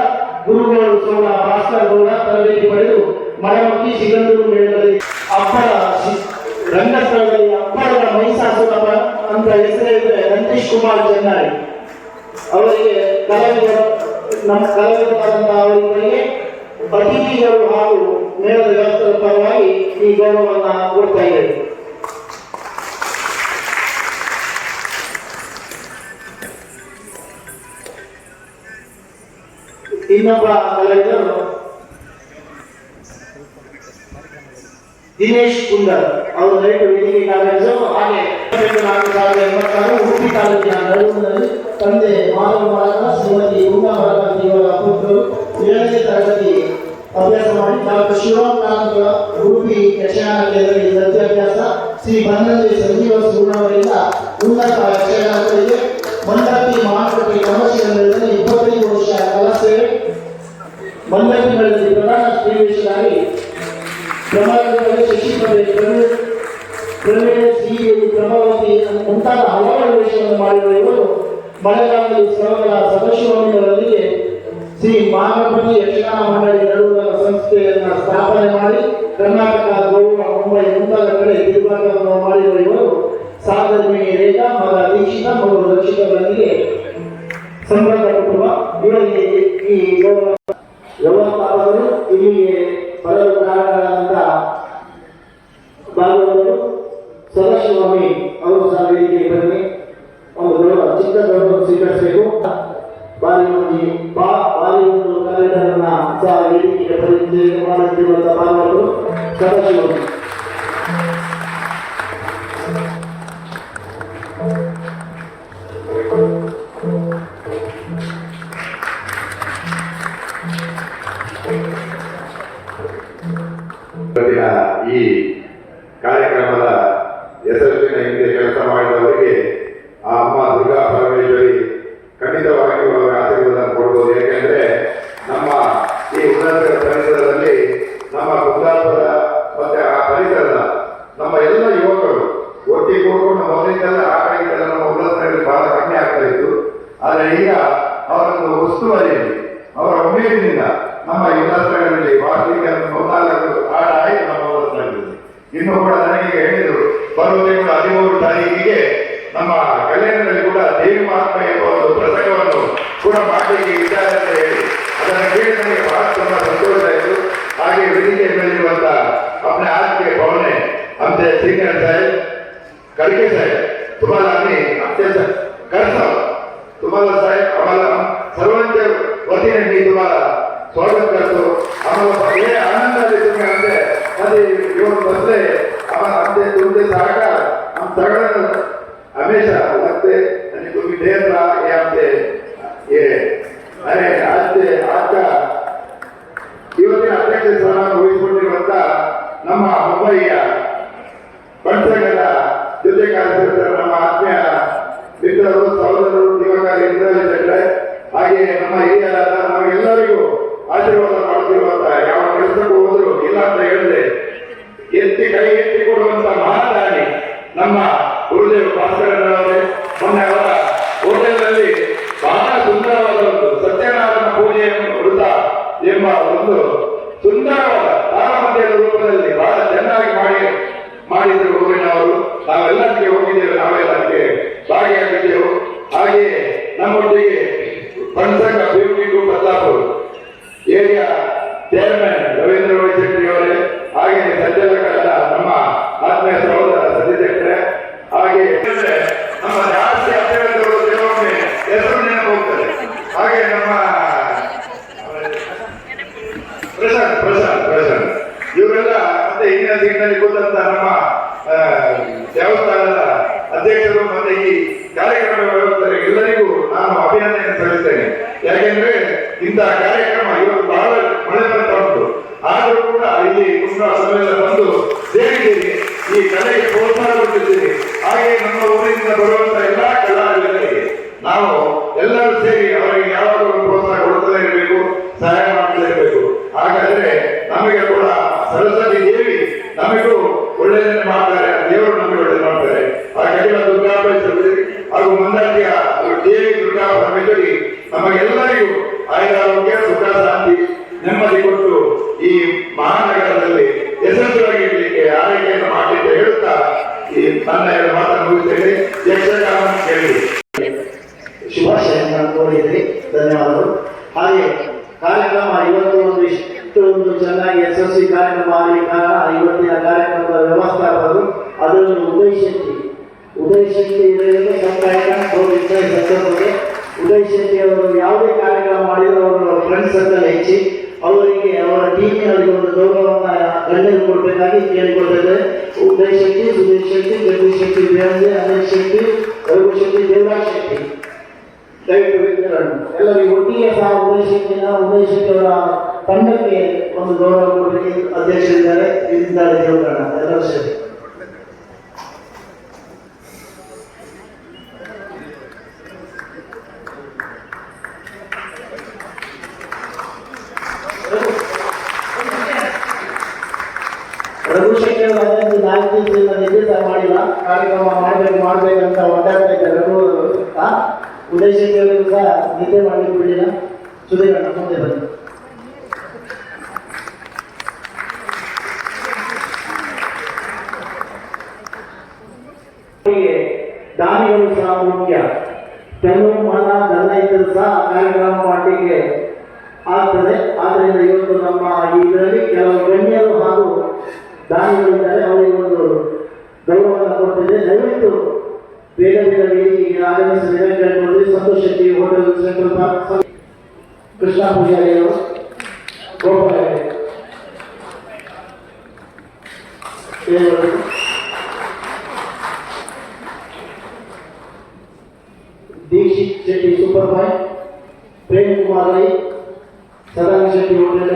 ಗುರುಗಳು ಸೋಳ ಭಾಸ್ಕರ್ ಗೌಡ ತರಬೇತಿ ಪಡೆದು ಮಳಮಕ್ಕಿ ಸಿಗಂದೂರು ಮೇಳದಲ್ಲಿ ರಂಗಸ್ಥಳದಲ್ಲಿ ಅಪ್ಪರ ಮಹಿಷಾಸುರ ಅಂತ ಹೆಸರಿದ್ದರೆ ನಂದೀಶ್ ಕುಮಾರ್ ಚೆನ್ನೈ ಅವರಿಗೆ ಕಲಾವಿದರು ನಮ್ಮ ಕಲಾವಿದರಾದಂತಹ ಅವರಿಗೆ ಅತಿಥಿಗಳು ಹಾಗೂ ಮೇಳದ ವ್ಯವಸ್ಥೆಯ ಪರವಾಗಿ ಈ ಗೌರವವನ್ನು ಕೊಡ್ತಾ ಇದ್ದೇವೆ. ಇನ್ನೊಬ್ಬ ಕಲಾವಿದರು ದಿನೇಶ್ ಕುಂದರ್ ಅವರು ದಯವಿಟ್ಟು ವೇದಿಕೆಗೆ ಆಗಮಿಸಲು. ಹಾಗೆ 1986 ಉಡುಪಿ ತಾಲೂಕಿನ ನಡುವಿನಲ್ಲಿ ತಂದೆ ಮಾಧವ ಮರಕ, ಶ್ರೀಮತಿ ಉಮಾ ಮರಕ ಇವರ ಪುತ್ರರು 7ನೇ ತರಗತಿ ಅಭ್ಯಾಸ ಮಾಡಿ ಡಾಕ್ಟರ್ ಶಿವರಾಮ್ ಉಡುಪಿ ಯಕ್ಷಗಾನ ಕೇಂದ್ರದಲ್ಲಿ ವಿದ್ಯಾಭ್ಯಾಸ. ಶ್ರೀ ಬನ್ನಂಜಿ ಸಂಜೀವ ಸುಗುಣವರಿಂದ ಉನ್ನತ ಯಕ್ಷಗಾನಗಳಿಗೆ ಮಂಡಪಿ ಮಾರುಕಟ್ಟೆ ಕಮರ್ಷಿಯಲ್ನಲ್ಲಿ 25 ವರ್ಷ ಕಲಾ ಸೇವೆ. ಮಂಡಪಿ ಮೇಳದಲ್ಲಿ ಪ್ರಧಾನ ಸ್ತ್ರೀವೇಷಧಾರಿ. ಪ್ರಮಾಣಗಳಲ್ಲಿ ಶಶಿಕಲೆ, ಶ್ರೀದೇವಿ, ಪ್ರಭಾವತಿ ಮುಂತಾದ ಹಲವಾರು ವೇಷವನ್ನು ಮಾಡಿರುವ ಇವರು ಮಳೆಗಾಲದಲ್ಲಿ ಸ್ಥಳಗಳ ಸದಸ್ಯರೊಂದಿಗೆ ಶ್ರೀ ಮಹಾಗಣಪತಿ ಯಕ್ಷಗಾನ ಮಂಡಳಿ ನಡುವಿನ ಸಂಸ್ಥೆಯನ್ನು ಸ್ಥಾಪನೆ ಮಾಡಿ ಕರ್ನಾಟಕ, ಗೋವಾ, ಮುಂಬೈ ಮುಂತಾದ ಕಡೆ ತಿರುಗಾಟವನ್ನು ಮಾಡಿರುವ ಇವರು ಸಾಧನೆ ರೇಖಾ, ಮಗ ದೀಕ್ಷಿತ, ಮಗಳು ರಕ್ಷಿತರೊಂದಿಗೆ ಸಂಬಂಧ ಕುಟುಂಬ. ಇವರಿಗೆ ಈ ವ್ಯವಸ್ಥಾಪಕರು ಇಲ್ಲಿಗೆ ಬರಲು ಕಾರಣಗಳಾದಂಥ ಭಾಗವತರು ಸದಾಶಿವಸ್ವಾಮಿ ಅವರು ಸಹ ವೇದಿಕೆಗೆ ಬನ್ನಿ. ಒಂದು ಗೌರವ, ಚಿಕ್ಕ ಗೌರವ ಸ್ವೀಕರಿಸಬೇಕು. ಬಾಲಿವುಡ್ ಕಲಾವಿದರನ್ನ ಸಹ ವೇದಿಕೆಗೆ ಪರಿಚಯ ಮಾಡುತ್ತಿರುವಂತಹ ಭಾಗವತರು ಸದಾಶಿವಸ್ವಾಮಿ. ಈ ಕಾರ್ಯಕ್ರಮದ ಯಶಸ್ಸಿನ ಹಿಂದೆ ಕೆಲಸ ಮಾಡಿದವರಿಗೆ ಆ ಅಮ್ಮ ದುರ್ಗಾ ಪರಮೇಶ್ವರಿ ಖಂಡಿತವಾಗಿ ಅವರ ಆಶೀರ್ವಾದ ಕೊಡ್ಬೋದು. ಯಾಕೆಂದ್ರೆ ನಮ್ಮ ಈ ಉನ್ನತ ಪರಿಸರದಲ್ಲಿ ನಮ್ಮ ಕುಂದಾಪುರ ಮತ್ತೆ ಆ ಪರಿಸರದ ನಮ್ಮ ಎಲ್ಲ ಯುವಕರು ಒಟ್ಟಿಗೆ ಕೂಡ್ಕೊಂಡು ಮೊದಲಿಂದಲೇ ಆ ಕಡೆಗೆಲ್ಲ ನಮ್ಮ ಉನ್ನತದಲ್ಲಿ ಬಹಳ ಕಮ್ಮಿ ಆಗ್ತಾ ಇತ್ತು. ಆದರೆ ಈಗ ಅವರನ್ನು ಉಸ್ತುವಾರಿಯಲ್ಲಿ ಅವರ ಉಮೇದಿನಿಂದ ನಮ್ಮ ಯುವಕರಲ್ಲಿ ವಾರ್ಷಿಕ 14 ಹಾಡು ಆಯ್ತು ನಮ್ಮ ಊರಲ್ಲಿ. ಇನ್ನು ಕೂಡ ನನಗೆ ಹೇಳಿದರು, ಬರುವ ತಿಂಗಳು 13 ತಾರೀಕಿಗೆ ನಮ್ಮ ಕಲ್ಯಾಣದಲ್ಲಿ ಕೂಡ ದೇವಿ ಮಹಾತ್ಮ ಎಂಬ ಒಂದು ಕೇಳಿ ನನಗೆ ಬಹಳ ತುಂಬಾ ಸಂತೋಷ ಆಯಿತು. ಹಾಗೆ ವೇದಿಕೆ ಮೇಲಿರುವಂತ अपने हाथ के पौने हमसे सीनियर साहेब करके साहेब तुम्हाला आम्ही अत्यंत करतो. तुम्हाला साहेब आम्हाला सर्वांच्या वतीने मी तुम्हाला स्वागत करतो. आम्हाला हे आनंद आहे तुम्ही आमच्या मध्ये येऊन बसले. आम्हाला आमचे तुमचे सहकार आम सगळ्यांना हमेशा लागते आणि तुम्ही देत राहा. हे आमचे हे अरे आज का ಇವತ್ತಿನ ಅಧ್ಯಕ್ಷ ಸ್ಥಾನ ವಹಿಸಿಕೊಂಡಿರುವಂತ ನಮ್ಮ ಮುಂಬಯಿಯ ಬಣಸಂಘದ ಜೊತೆ ಕಾರ್ಯಕರ್ತರ ನಮ್ಮ ಆತ್ಮೀಯ ಮಿತ್ರರು ಸಹೋದರರು ದಿವಂಗತ ಇಂದ್ರಾಜ್ ಶೆಟ್ಟರೆ ಹಾಗೆ ನಮ್ಮ ಹಿರಿಯರಾದ ನಮಗೆಲ್ಲರಿಗೂ ಆಶೀರ್ವಾದ ಮಾಡುತ್ತಿರುವಂತ ಯಾವ ಕೆಲಸಕ್ಕೂ ಹೋದ್ರು ಇಲ್ಲ ಅಂತ ಹೇಳಿದ್ರೆ ಎತ್ತಿ ಕೈ ಎತ್ತಿ ಕೊಡುವಂತ ಮಹಾದಾನಿ ನಮ್ಮ ಗುರುದೇವ್ ಭಾಸ್ಕರನವರೇ. ಮೊನ್ನೆ ಅವರ ಹೋಟೆಲ್ನಲ್ಲಿ ಬಹಳ ಸುಂದರವಾದ ಒಂದು ಸತ್ಯನಾರಾಯಣ ಪೂಜೆ ವೃತ್ತ ಎಂಬ ಒಂದು ಸುಂದರವಾದ ತಾರಮಧ್ಯದ ರೂಪದಲ್ಲಿ ಬಹಳ ಚೆನ್ನಾಗಿ ಮಾಡಿದ್ರು ಊರಿನವರು. ನಾವೆಲ್ಲಕ್ಕೆ ಹೋಗಿದ್ದೇವೆ, ನಾವೆಲ್ಲಕ್ಕೆ ಭಾಗಿಯಾಗಿದ್ದೆವು. ಹಾಗೆಯೇ ನಮ್ಮೊಟ್ಟಿಗೆ ಬಣಸಂಘ BMT2 ಬದಲಾಪುರ ಏರಿಯಾ ಚೇರ್ಮನ್ ರವೀಂದ್ರ ವೈಶೆಟ್ಟಿ ಅವರೇ, ಹಾಗೆ ಸಂಚಾಲಕರಾದ ನಮ್ಮ ಆತ್ಮೀಯ ಸಹೋದರ ಸತೀಶ್ ಶೆಟ್ಟರೆ, ಹಾಗೆ ನಮ್ಮ ಜಾಸ್ತಿ ಅಭ್ಯರ್ಥಿಗಳು ಕೆಲವೊಮ್ಮೆ ಹೆಸರು ನೆನಪು ಹೋಗ್ತದೆ. ಹಾಗೆ ನಮ್ಮ ಪ್ರಶಾಂತ್ ಇವರೆಲ್ಲ ಮತ್ತೆ ಹಿಂದಿನ ಸೀಟ್ನಲ್ಲಿ ಕೂತಂತ ನಮ್ಮ ದೇವಸ್ಥಾನದ ಅಧ್ಯಕ್ಷರು ಮತ್ತೆ ಈ ಕಾರ್ಯಕ್ರಮ ವ್ಯವಸ್ಥೆ ಎಲ್ಲರಿಗೂ ನಾನು ಅಭಿನಂದನೆ ಸಲ್ಲಿಸ್ತೇನೆ. ಯಾಕೆಂದ್ರೆ ಇಂತಹ ಕಾರ್ಯಕ್ರಮ ಇವತ್ತು ಬಹಳ ಮಳೆ ಬರ್ತಾ ಉಂಟು, ಆದರೂ ಕೂಡ ಇಲ್ಲಿ ಕುಂಭ ಸಭೆಲ್ಲ ಬಂದು ಸೇರಿದ್ದೀರಿ, ಈ ಕಲೆಗೆ ಪ್ರೋತ್ಸಾಹ ಕೊಟ್ಟಿದ್ದೀರಿ. ಹಾಗೆ ನಮ್ಮ ಊರಿನಿಂದ ಬರುವಂತ ಎಲ್ಲಾ ಕಲಾವಿದರಿಗೆ ನಾವು ಎಲ್ಲರೂ ಸೇರಿ ಅವರಿಗೆ ಯಾವಾಗಲೂ ಪ್ರೋತ್ಸಾಹ ಕೊಡುತ್ತಲೇ ಇರಬೇಕು, ಸಹಾಯ ಮಾಡ್ತಲೇ ಇರಬೇಕು. ಹಾಗಾದ್ರೆ ನಮಗೆ ಕೂಡ ಸರಸ್ವತಿ ದೇವಿ ನಮಗೂ ಒಳ್ಳೆಯದನ್ನು ಮಾಡ್ತಾರೆ, ದೇವರು ನಮಗೆ ಒಳ್ಳೆಯದು ಮಾಡ್ತಾರೆ. ಹಾಗಾಗಿ ದುರ್ಗಾ ಪರಮೇಶ್ವರಿ ಹಾಗೂ ಮಂದಾಟಿಯ ದೇವಿ ದುರ್ಗಾ ಪರಮೇಶ್ವರಿ ನಮಗೆಲ್ಲರಿಗೂ ಆಯುರಾರೋಗ್ಯ, ಸುಖ, ಶಾಂತಿ, ನೆಮ್ಮದಿ ಕೊಟ್ಟು ಈ ಮಹಾನಗರದಲ್ಲಿ ಯಶಸ್ವಿಯಾಗಿರ್ಲಿಕ್ಕೆ ಆರೈಕೆಯನ್ನು ಮಾಡಿ ಹೇಳುತ್ತಾ ಈ ನನ್ನ ಎರಡು ಮಾತನ್ನು ಮುಗಿಸ್ತೇನೆ. ಯಕ್ಷಗಾನ ಕೇಳಿ ಶುಭಾಶಯಗಳನ್ನು ಕೋರಿದ್ರಿ, ಧನ್ಯವಾದಗಳು. ಹಾಗೆ ಕಾರ್ಯಕ್ರಮ ಇವತ್ತು ಇಷ್ಟೊಂದು ಚೆನ್ನಾಗಿ ಯಶಸ್ವಿ ಕಾರ್ಯಕ್ರಮ ಆಗಲಿ ಕಾರಣ ಇವತ್ತಿನ ಕಾರ್ಯಕ್ರಮದ ವ್ಯವಸ್ಥಾಪಕರು, ಅದನ್ನು ಉದಯ್ ಶೆಟ್ಟಿ ಇವರಿಗೆ ಸಂಕಾಯಕ ಉದಯ್ ಶೆಟ್ಟಿ ಅವರು ಯಾವುದೇ ಕಾರ್ಯಕ್ರಮ ಮಾಡಿದರೂ ಅವರ ಫ್ರೆಂಡ್ ಸರ್ಕಲ್ ಹೆಚ್ಚಿ ಅವರಿಗೆ ಅವರ ಟೀಮಿನವರಿಗೆ ಒಂದು ಗೌರವವನ್ನು ಗಣ್ಯರು ಕೊಡಬೇಕಾಗಿ ಕೇಳಿಕೊಳ್ತೇವೆ. ಉದಯ್ ಶೆಟ್ಟಿ, ಸುಧೀರ್ ಶೆಟ್ಟಿ, ಜಗದೀಶ್ ಶೆಟ್ಟಿ, ಬೇಂದ್ರೆ, ಅನಿಲ್ ಶೆಟ್ಟಿ, ರಘು ಶೆಟ್ಟಿ, ದೇವರಾಜ್ ಶೆಟ್ಟಿ ಎಲ್ಲರಿಗೂ ಒಟ್ಟಿಗೆ ಸಹ ಉದಯ್ ಶೆಟ್ಟಿ ಅವರ ತಂಡಕ್ಕೆ ಒಂದು ಗೌರವ ಕೊಡಲಿಕ್ಕೆ ಅಧ್ಯಕ್ಷರಿದ್ದಾರೆ. ಇಲ್ಲಿದ್ದಾರೆ ದೇವರಣ್ಣ, ಎಲ್ಲರೂ ಸೇರಿ ರಘು ಶೆಟ್ಟಿ ಅವರು 4 ದಿನದಿಂದ ನಿರ್ಧಾರ ಮಾಡಿಲ್ಲ, ಕಾರ್ಯಕ್ರಮ ಮಾಡ್ಬೇಕಂತ ಒದ್ದಾಡ್ತಾ ಇದ್ದಾರೆ. ರಘು ಉದಯ್ ಶೆಟ್ಟಿ ಅವರಿಗೂ ಸಹ ನಿದ್ದೆ ಮಾಡಲಿಕ್ಕೆ ಬಿಡಲಿಲ್ಲ. ಸುಧೀರಣ್ಣ ಮುಂದೆ ಬನ್ನಿ. ದಾನಿಗಳು ಸಹ ಮುಖ್ಯ. ಕೆಲವು ಮನ ಧನ ಇದ್ದರೂ ಸಹ ಕಾರ್ಯಕ್ರಮ ಮಾಡಲಿಕ್ಕೆ ಆಗ್ತದೆ. ಆದ್ದರಿಂದ ಇವತ್ತು ನಮ್ಮ ಇದರಲ್ಲಿ ಕೆಲವು ಗಣ್ಯರು ಹಾಗೂ ದಾನಿಗಳಿದ್ದಾರೆ, ಅವರಿಗೆ ಒಂದು ಗೌರವವನ್ನು ಕೊಡ್ತಿದೆ. ದಯವಿಟ್ಟು ಬೇಗ ವೇದಿಕೆಗೆ ಆಗಮಿಸಬೇಕು. Santosh Shetty, hotel central park, Krishna Poojari ಅವರು, Gopala Dixit Shetty superfine, Prem Kumar Rai, Sadanand Shetty hotel,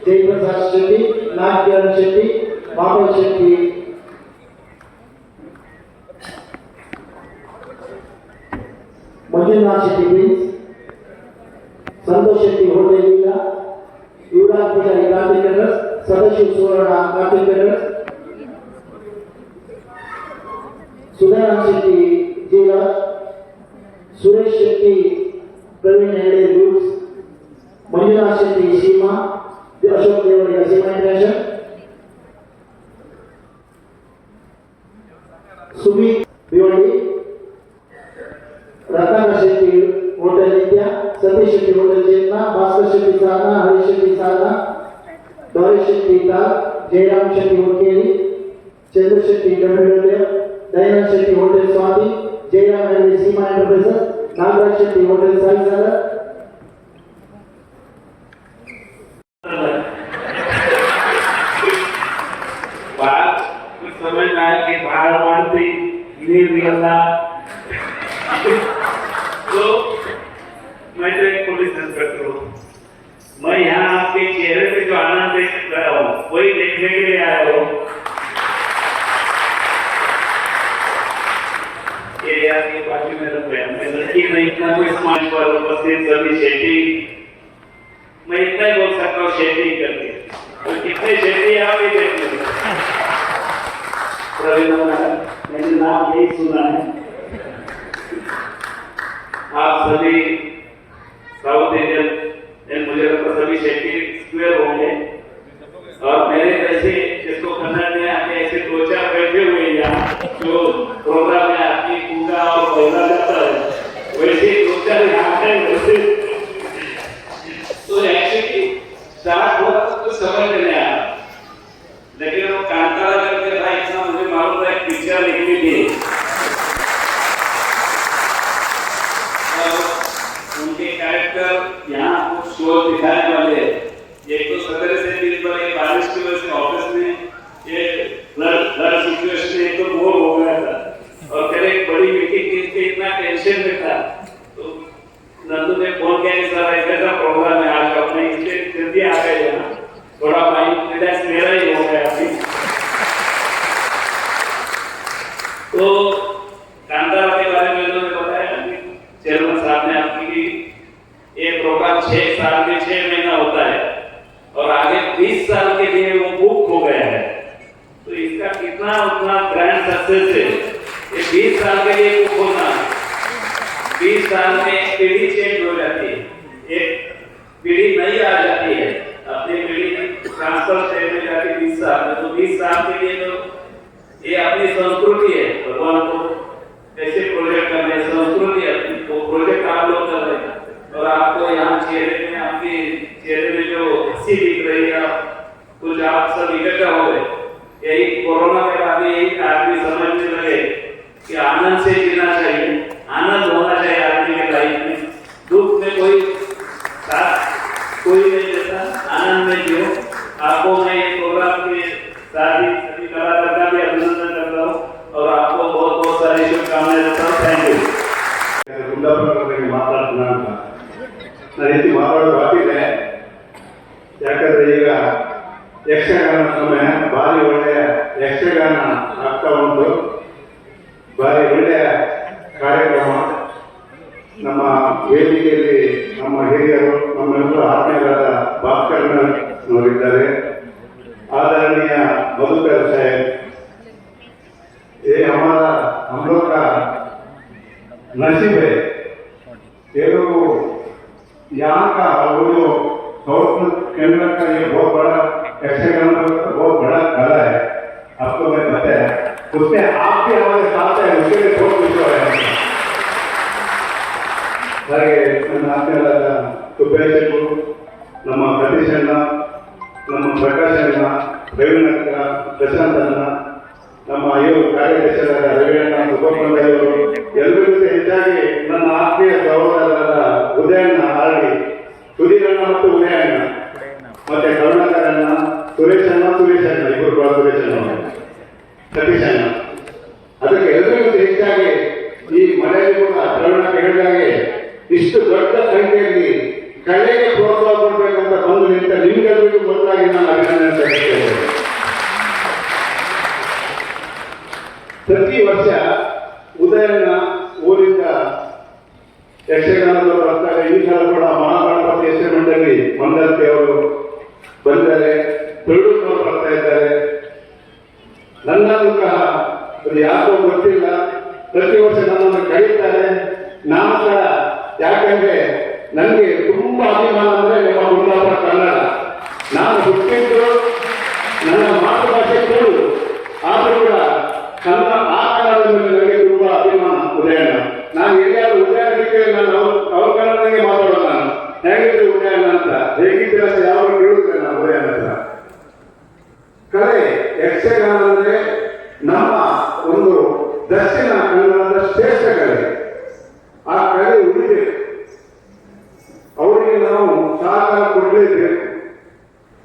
Jayaprakash Shetty, Nagcharan Shetty, Baba Shetty, Manjunath Shetty prince, Santosh Shetty hotel, Yuvraj Pujari Kartik, Sadashiv Suvarna Kartik, Sudharam Shetty Jiraj, Suresh Shetty Praveen Hegde groups, Manjunath Shetty Seema, Ashok Deoria Seema international, Sumit Bhiwandi, Ratnakar Shetty hotel Nitya, Satish Shetty hotel Chetna, Bhaskar Shetty Sadhana, Shetty ತಾಲ್, ಜಯರಾಮ್ ಶೆಟ್ಟಿ ಹುಕ್ಕೇರಿ, ಚಂದ್ರ ಶೆಟ್ಟಿ ಗಂಡಗಳ್ಯ, Dayanand Shetty hotel Swati, Jayaram and Seema enterprises, Nagaraj Shetty hotel ಸಾಯಿಸಾರ. बात कुछ समझ में आया कि बाहर मानती निर्विघ्नता तो मैं तो एक पुलिस इंस्पेक्टर हूँ। मैं यहाँ आपके चेहरे पे जो आनंद देख रहा हूँ वही देखने के लिए आया हूँ। ये यार ये बाकी में रख गया, मैं लड़की नहीं इतना कोई समाज पर उपस्थित सभी शेट्टी, मैं इतना ही बोल सकता हूँ शेट्टी करके, तो कितने शेट्टी आप ही देख लीजिए। मैंने नाम यही सुना है। आप सभी साउथ इंडियन मुझे लगता सभी शेट्टी स्क्वेयर होंगे और मेरे जैसे जिसको कन्नड़ में आके ऐसे दो चार बैठे हुए यहाँ जो प्रोग्राम में आपकी पूजा और बोला जाता है वैसे दो चार यहाँ है वैसे तो एक्चुअली स्टार्ट हुआ तो कुछ समझ में नहीं आया, लेकिन वो कांतारा करके था इतना मुझे मालूम था एक पिक्चर लिखनी थी और उनके कैरेक्टर यहाँ कुछ शो दिखाने वाले हैं। एक तो 17 से 20 बार एक बारिश की वजह से ऑफिस में ये फ्लड सिचुएशन एक तो बोर हो गया था और फिर एक बड़ी मीटिंग के इतना टेंशन में था तो नंदू ने फोन किया कि सर ऐसा प्रोग्राम है आज अपने इसलिए जल्दी आ गए यहाँ, थोड़ा माइंड रिलैक्स मेरा ही हो गया अभी। तो कांतारा के बारे में उन्होंने बताया कि चेयरमैन साहब ने आपकी कि ये प्रोग्राम 6 साल के 6 महीना होता है और आगे 20 साल के लिए वो बुक हो गया है, तो इसका कितना उतना ग्रैंड सक्सेस है। ये 20 साल के लिए बुक होना, 20 साल में एक पीढ़ी चेंज हो जाती है, एक पीढ़ी नई आ जाती है, अपनी पीढ़ी ट्रांसफर स्टेज में जाती 20 साल में, तो 20 साल के लिए तो ये अपनी संस्कृति है। भगवान को ऐसे प्रोजेक्ट करने संस्कृति अपनी वो प्रोजेक्ट आप लोग कर रहे हैं और आपको यहाँ चेहरे में आपके चेहरे में जो हंसी दिख रही है कुछ आप सब इकट्ठा हो गए। यही कोरोना के बाद यही आदमी समझने लगे कि आनंद से जीना चाहिए, आनंद होना चाहिए आदमी के लाइफ में, दुख में कोई साथ कोई नहीं देता, आनंद में जियो। आपको मैं ये प्रोग्राम के साथ ही सभी कलाकार का भी अभिनंदन करता हूँ और आपको बहुत बहुत सारी शुभकामनाएं देता हूँ। Thank you. ಮಾತಾಡ್ತೀನಿ ಅಂತ ನಾನು ರೀತಿ ಮಾತಾಡೋದು ಆಗಿದೆ, ಯಾಕಂದ್ರೆ ಈಗ ಯಕ್ಷಗಾನ ಸಮಯ ಭಾರಿ ಒಳ್ಳೆಯ ಯಕ್ಷಗಾನ ಆಗ್ತಾ ಉಂಟು, ಭಾರಿ ಒಳ್ಳೆಯ ಕಾರ್ಯಕ್ರಮ. ನಮ್ಮ ವೇದಿಕೆಯಲ್ಲಿ ನಮ್ಮ ಹಿರಿಯರು ನಮ್ಮೆಲ್ಲರೂ ಆತ್ಮೀಯರಾದ ಭಾಸ್ಕರನವರಿದ್ದಾರೆ, आदरणीय मधुकर साहब, ये हमारा हम लोग का नसीब है। ये लोग यहाँ का वो जो साउथ केंद्र का ये बहुत बड़ा यक्षगान बहुत बड़ा कला है, आपको मैं बताया, उसमें आप भी हमारे साथ है, उसके लिए बहुत खुश हो रहे हैं। ಹಾಗೆ ನನ್ನ ಆತ್ಮೀಯರಾದ ಸುಬ್ಬೇಶರು, ನಮ್ಮ ಸತೀಶ್ ಅಣ್ಣ, ನಮ್ಮ ಪ್ರಕಾಶ್ ಅಣ್ಣ, ರವಿನಗರ ಪ್ರಶಾಂತ್ ಅಣ್ಣ, ನಮ್ಮ ಇವರು ಕಾರ್ಯದರ್ಶಿಯಾದ ರವಿಯಣ್ಣ, ಸುಬ್ಬಪ್ಪನವರು, ಎಲ್ಲರಿಗೂ ಹೆಚ್ಚಾಗಿ ನನ್ನ ಆತ್ಮೀಯ ಸಹೋದರರಾದ ಉದಯಣ್ಣ ಆರಡಿ, ಸುಧೀರಣ್ಣ ಮತ್ತು ಉದಯಣ್ಣ, ಮತ್ತೆ ಕರುಣಾಕರಣ್ಣ, ಸುರೇಶ್ ಅಣ್ಣ ಇಬ್ಬರು ಕೂಡ ಸುರೇಶ್ ಅಣ್ಣ, ಸತೀಶ್ ಅಣ್ಣ, ಅದಕ್ಕೆ ಎಲ್ಲರಿಗೂ ಹೆಚ್ಚಾಗಿ ಈ ಮನೆಯಲ್ಲಿ ಕೂಡ ಕರುಣಾಕ ಹೇಳಿದಾಗೆ ಇಷ್ಟು ದೊಡ್ಡ ಸಂಖ್ಯೆಯಲ್ಲಿ ಕಲೆಗೆ ಪ್ರೋತ್ಸಾಹ ಕೊಡಬೇಕಂತ ಬಂದು ನಿಂತ ನಿಮ್ಗೆಲ್ಲರಿಗೂ ಮೊದಲಾಗಿ ನಾನು ಅಭಿನಂದನೆ ಸಲ್ಲಿಸ್ತೇನೆ. ಪ್ರತಿ ವರ್ಷ ಉದಯನ ಊರಿಂದ ಯಕ್ಷಗಾನದವರು ಬರ್ತಾರೆ. ಈ ಸಲ ಕೂಡ ಮಹಾಗಣಪತಿ ಯಕ್ಷಮಂಡಳಿ ಮಂಡಲಕ್ಕೆ ಅವರು ಬಂದರೆ, ತುಳುನವರು ಬರ್ತಾ ಇದ್ದಾರೆ. ನನ್ನನ್ನು ಸಹ ಅದು ಯಾಕೋ ಗೊತ್ತಿಲ್ಲ, ಪ್ರತಿ ವರ್ಷ ನನ್ನನ್ನು ಕರೀತಾರೆ. ನಾನು ಸಹ, ಯಾಕಂದ್ರೆ ನನಗೆ ತುಂಬಾ ಅಭಿಮಾನ ಅಂದ್ರೆ ನಿಮ್ಮ ಕುಂದಾಪುರ ಕನ್ನಡ. ನಾನು ಹುಟ್ಟಿದ್ದು ನನ್ನ ಮಾತೃಭಾಷೆ ತುಳು, ಆದರೂ ಕೂಡ ಕನ್ನಡ ಆ ಕನ್ನಡದ ಮೇಲೆ ನನಗೆ ತುಂಬಾ ಅಭಿಮಾನ. ಉದಯಣ್ಣ, ನಾನು ಎಲ್ಲಿಯಾದ್ರೂ ಉದಯಕ್ಕೆ ನಾನು ಅವ್ರ ಕನ್ನಡದಾಗೆ ಮಾತಾಡೋದು. ನಾನು ಹೇಗಿದ್ರೆ ಉದಯಣ್ಣ ಅಂತ, ಹೇಗಿದ್ರೆ ಅಂತ ಯಾವಾಗ ಕೇಳುತ್ತೇನೆ ನಾನು ಉದಯಣ್ಣ ಹತ್ರ. ಕಲೆ ಯಕ್ಷಗಾನ ಅಂದ್ರೆ ನಮ್ಮ ಒಂದು ದಕ್ಷಿಣ ಕನ್ನಡದ ಶ್ರೇಷ್ಠ ಕಲೆ. ಆ ಕಲೆ ಉಳಿಬೇಕು, ಅವರಿಗೆ ನಾವು ಸಹಕಾರ ಕೊಡಲೇಬೇಕು.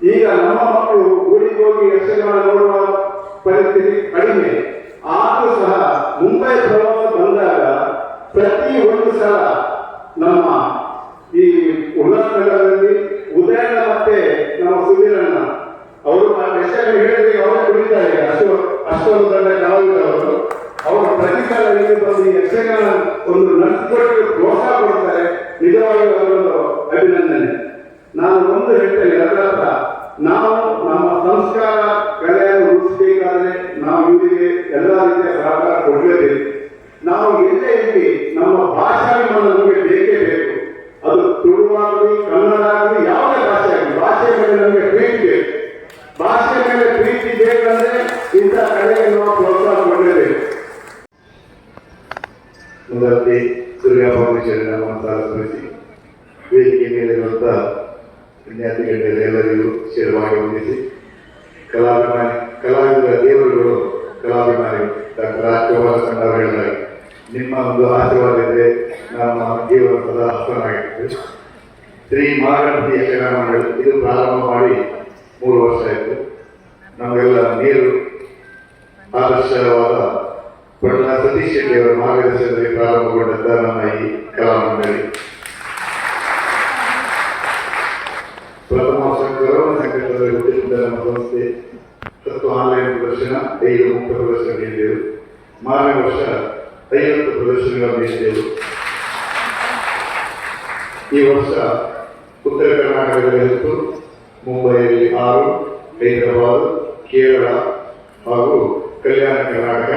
ಈಗ ನಮ್ಮ ಮಕ್ಕಳು ಊರಿಗೆ ಹೋಗಿ ಯಕ್ಷಗಾನ ನೋಡುವ ಪರಿಸ್ಥಿತಿ ಕಡಿಮೆ. ಆದರೂ ಸಹ ಮುಂಬೈ ಪ್ರವಾಸ ಬಂದಾಗ ಪ್ರತಿ ಒಂದು ಸಲ ನಮ್ಮ ಈ ಉಲ್ಲಾಸನಗರದಲ್ಲಿ ಉದಯನ ಮತ್ತೆ ನಮ್ಮ ಸುಧೀರಣ್ಣ ಅವರು ಯಕ್ಷಗಾನ ಹೇಳಿದ್ರೆ ಅವರೇ ಕುಡಿತಾರೆ. ಅಷ್ಟೊಂದು ದೊಡ್ಡ ಕಲಾವಿದವರು ಅವರು ಪ್ರತಿ ಸಲ ಇಲ್ಲಿ ಬಂದು ಯಕ್ಷಗಾನ ಒಂದು ನಡೆಸಿಕೊಟ್ಟು ಪ್ರೋತ್ಸಾಹ ಕೊಡ್ತಾರೆ. ನಿಜವಾಗಿ ಅವರೊಂದು ಅಭಿನಂದನೆ. ನಾನು ಒಂದು ಹೇಳ್ತೇನೆ, ಅದರ ನಾವು ನಮ್ಮ ಸಂಸ್ಕಾರ ಕಲೆಯನ್ನು ರೂಪಿಸಬೇಕಾದ್ರೆ ನಾವು ಇವರಿಗೆ ಎಲ್ಲ ರೀತಿಯ ಸಹಕಾರ ಕೊಡಲೇಬೇಕು. ನಾವು ಎಲ್ಲೇ ಇರಲಿ ನಮ್ಮ ಭಾಷಾಭಿಮಾನ ನಮಗೆ ಬೇಕೇ ಬೇಕು. ಅದು ತುಳುವಾಗಲಿ ಕನ್ನಡ ಆಗಲಿ ಯಾವುದೇ ಭಾಷೆ ಆಗಲಿ, ಭಾಷೆ ಮೇಲೆ ನಮಗೆ ಪ್ರೀತಿ ಬೇಕು. ಭಾಷೆ ಮೇಲೆ ಪ್ರೀತಿ ಬೇಕಂದ್ರೆ ಇಂಥ ಕಲೆಗೆ ನಾವು ಪ್ರೋತ್ಸಾಹ ಕೊಡಲೇಬೇಕು. ಮೊದಲೇ ದುರ್ಗಾ ಪರಮೇಶ್ವರಿ ನಮ್ಮನ್ನು ಸ್ಮರಿಸಿ ವೇದಿಕೆ ಮೇಲಿರುವಂತಹ ವಿದ್ಯಾರ್ಥಿಗಳಿಗೆ ಎಲ್ಲರಿಗೂ ಶಿರವಾಗಿ ವಂದಿಸಿ, ಕಲಾವಿದರ ದೇವರುಗಳು ಕಲಾಭಿಮಾನಿಗಳು ಡಾಕ್ಟರ್ ರಾಜ್ಕುಮಾರ್ ಸಂಘ ಹೇಳಿದಾಗ ನಿಮ್ಮ ಒಂದು ಆಶೀರ್ವಾದ ಇದ್ರೆ ನಮ್ಮ ಜೀವನ ಸದಾ ಹಸನಾಗಿರ್ತದೆ. ಶ್ರೀ ಮಹಾಗಣಪತಿ ಯಕ್ಷಗಾನ ಮಂಡಳಿ ಇದು ಪ್ರಾರಂಭ ಮಾಡಿ 3 ವರ್ಷ ಆಯಿತು. ನಮಗೆಲ್ಲ ನೀರು ಆದರ್ಶವಾದ ಪಟ್ಟಣ ಸತೀಶ್ ಶೆಟ್ಟಿ ಅವರ ಮಾರ್ಗದರ್ಶನದಲ್ಲಿ ಪ್ರಾರಂಭಗೊಂಡಂತ ನಮ್ಮ ಈ ಕಲಾ ಮಂಡಳಿ ಪ್ರಥಮ ವರ್ಷ ಕೊರೋನಾ ಸಂಕಟದಲ್ಲಿ ಹುಟ್ಟಿಸಿದ ನಮ್ಮ ಸಂಸ್ಥೆ 10 ಆನ್ಲೈನ್ ಪ್ರದರ್ಶನ, 5 ಮುಕ್ತ ಪ್ರದರ್ಶನ ನೀಡಿದೆವು. ಮಾರನೇ ವರ್ಷ 50 ಪ್ರದರ್ಶನಗಳನ್ನು ನೀಡಿದೆವು. ಈ ವರ್ಷ ಉತ್ತರ ಕರ್ನಾಟಕದಲ್ಲಿ 10, ಮುಂಬೈಯಲ್ಲಿ 6, ಹೈದರಾಬಾದ್, ಕೇರಳ ಹಾಗೂ ಕಲ್ಯಾಣ ಕರ್ನಾಟಕ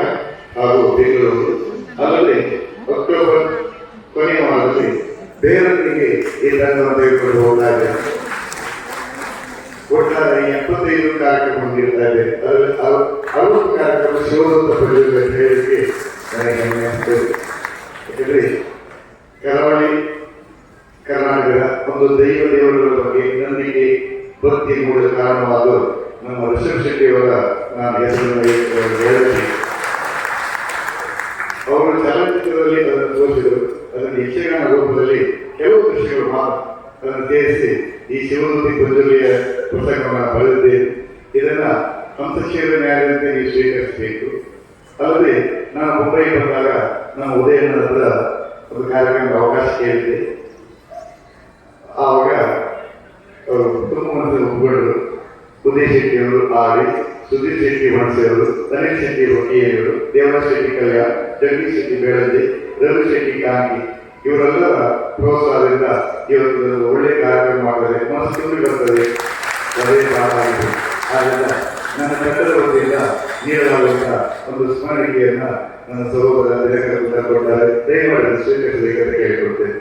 ಹಾಗೂ ಬೆಂಗಳೂರು, ಅಲ್ಲದೆ ಅಕ್ಟೋಬರ್ ಕೊನೆಯ ವಾರದಲ್ಲಿ ಬೇರೊಂದಿಗೆ ಈ ತಂಡವನ್ನು ತೆಗೆದುಕೊಂಡು ಹೋಗ್ತಾ ಇದೆ. ಒಟ್ಟಾರೆ 75 ಕಾರ್ಯಕ್ರಮ ನೀಡ್ತಾ ಇದೆ. ಅದರಲ್ಲಿ 60 ಕಾರ್ಯಕ್ರಮ ಶಿವದತ್ತ ಪಡೆಯುವ ಹೇಳಲಿಕ್ಕೆ ನನಗೆ ಹೆಮ್ಮೆ ಆಗ್ತದೆ. ಯಾಕಂದರೆ ಕರಾವಳಿ ಕರ್ನಾಟಕದ ಒಂದು ದೇವರುಗಳ ಬಗ್ಗೆ ನಂಬಿಕೆ ಭಕ್ತಿ ಮೂಡಲು ಕಾರಣವಾದ ನಮ್ಮ ಋಷಭ್ ಶೆಟ್ಟಿಯವರ ನಾನು ಹೆಸರನ್ನು ಹೇಳುತ್ತೇನೆ. ಅವರು ಚಲನಚಿತ್ರದಲ್ಲಿ ಅದನ್ನು ತೋರಿಸಿದರು. ಅದನ್ನು ಯಕ್ಷಗಾನ ರೂಪದಲ್ಲಿ ಕೆಲವು ದೃಶ್ಯಗಳು ಮಾತ್ರ ಅದನ್ನು ಸೇರಿಸಿ ಈ ಶಿವಮೂರ್ತಿ ಪಂಜುಲಿಯ ಪುಸ್ತಕವನ್ನು ಬರೆದಿದ್ದೇನೆ. ಇದನ್ನ ಹಂಸಶೀಲ ನ್ಯಾಯಾಲಯದಂತೆ ನೀವು ಸ್ವೀಕರಿಸಬೇಕು. ಅಲ್ಲದೆ ನಾನು ಮುಂಬೈ ಬಂದಾಗ ನಮ್ಮ ಉದಯನದ ಒಂದು ಕಾರ್ಯಕ್ರಮದ ಅವಕಾಶ ಕೇಳಿದೆ. ಆವಾಗ ಅವರು ತುಂಬ ಮನಸ್ಸನ್ನು ಒಪ್ಪಿಕೊಂಡರು. ಉದಯ್ ಶೆಟ್ಟಿಯವರು ಆಡಿ, ಸುಧೀರ್ ಶೆಟ್ಟಿ ಮಣಸೆಯವರು, ಅನಿಲ್ ಶೆಟ್ಟಿ ವಕೀಯರು, ದೇವರಾಜ್ ಶೆಟ್ಟಿ ಕಲ್ಯಾಣ್, ಜಗದೀಶ್ ಶೆಟ್ಟಿ ಬೇಳಂಜೆ, ರವಿ ಶೆಟ್ಟಿ ಕಾಂಗಿ ಇವರೆಲ್ಲರ ಪ್ರೋತ್ಸಾಹದಿಂದ ಇವತ್ತು ಒಳ್ಳೆಯ ಕಾರ್ಯಕ್ರಮ ಮಾಡಿದರೆ ಮನಸ್ಸು ತುಂಬಿ ಬರ್ತದೆ. ಅದೇ ಕಾರಣವಾಗಿದೆ. ಆದ್ದರಿಂದ ನನ್ನ ಕಟ್ಟಡ ವತಿಯಿಂದ ನೀಡಲಾಗುವಂತಹ ಒಂದು ಸ್ಮರಣಿಕೆಯನ್ನ ನನ್ನ ಸಹೋದರ ದಿನಕರ ಕೊಡ್ತಾರೆ. ದಯಮಾಡಿ ಸ್ವೀಕರಿಸಬೇಕಂತ ಕೇಳಿಕೊಡ್ತೇನೆ.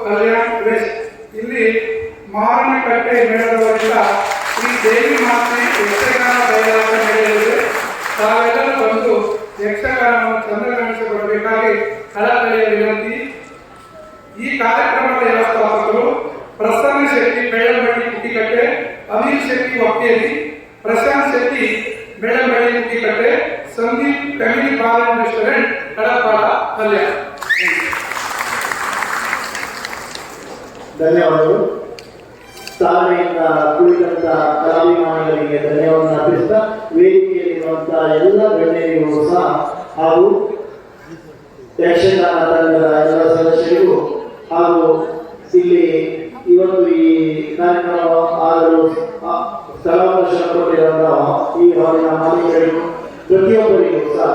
ಕಲ್ಯಾಣ್ ವೆಸ್ಟ್ ಇಲ್ಲಿ ಮಾರನಕಟ್ಟೆ ಮೇಳದವರಿಂದ ಈ ದೇವಿ ಮಾತೆ ಯಕ್ಷಗಾನ ಬಯಲಾಟ ನಡೆಯಲಿದೆ. ತಾವೆಲ್ಲರೂ ಬಂದು ಯಕ್ಷಗಾನವನ್ನು ಚಂದಗಾಣಿಸಿಕೊಡಬೇಕಾಗಿ ಕಳಕಳಿಯ ವಿನಂತಿ. ಈ ಕಾರ್ಯಕ್ರಮದ ವ್ಯವಸ್ಥಾಪಕರು Prasanna Shetty Bellamballi Kuttikatte, Anil Shetty Vakkeri, Prashanth Shetty Bellamballi Kuttikatte, Sandeep family bar and restaurant Kadapada ಕಲ್ಯಾಣ. ಧನ್ಯವಾದಗಳು. ತಾಳ್ಮೆಯಿಂದ ಕುಳಿತಂತ ಕಲಾಭಿಮಾನಿಗಳಿಗೆ ಧನ್ಯವಾದ ಅರ್ಪಿಸ್ತಾ ವೇದಿಕೆಯಲ್ಲಿರುವಂತಹ ಎಲ್ಲ ಗಣ್ಯರಿಗೂ ಸಹ ಹಾಗೂ ಯಕ್ಷಗಾನ ತಂಡದ ಎಲ್ಲ ಸದಸ್ಯರಿಗೂ ಹಾಗೂ ಇಲ್ಲಿ ಇವತ್ತು ಈ ಕಾರ್ಯಕ್ರಮ ಆಗಲು ಸ್ಥಳಾವಕಾಶ ಕೊಟ್ಟಿರುವಂತಹ ಈ ಹಾಲಿನ ಮಾಲೀಕರಿಗೂ ಪ್ರತಿಯೊಬ್ಬರಿಗೂ ಸಹ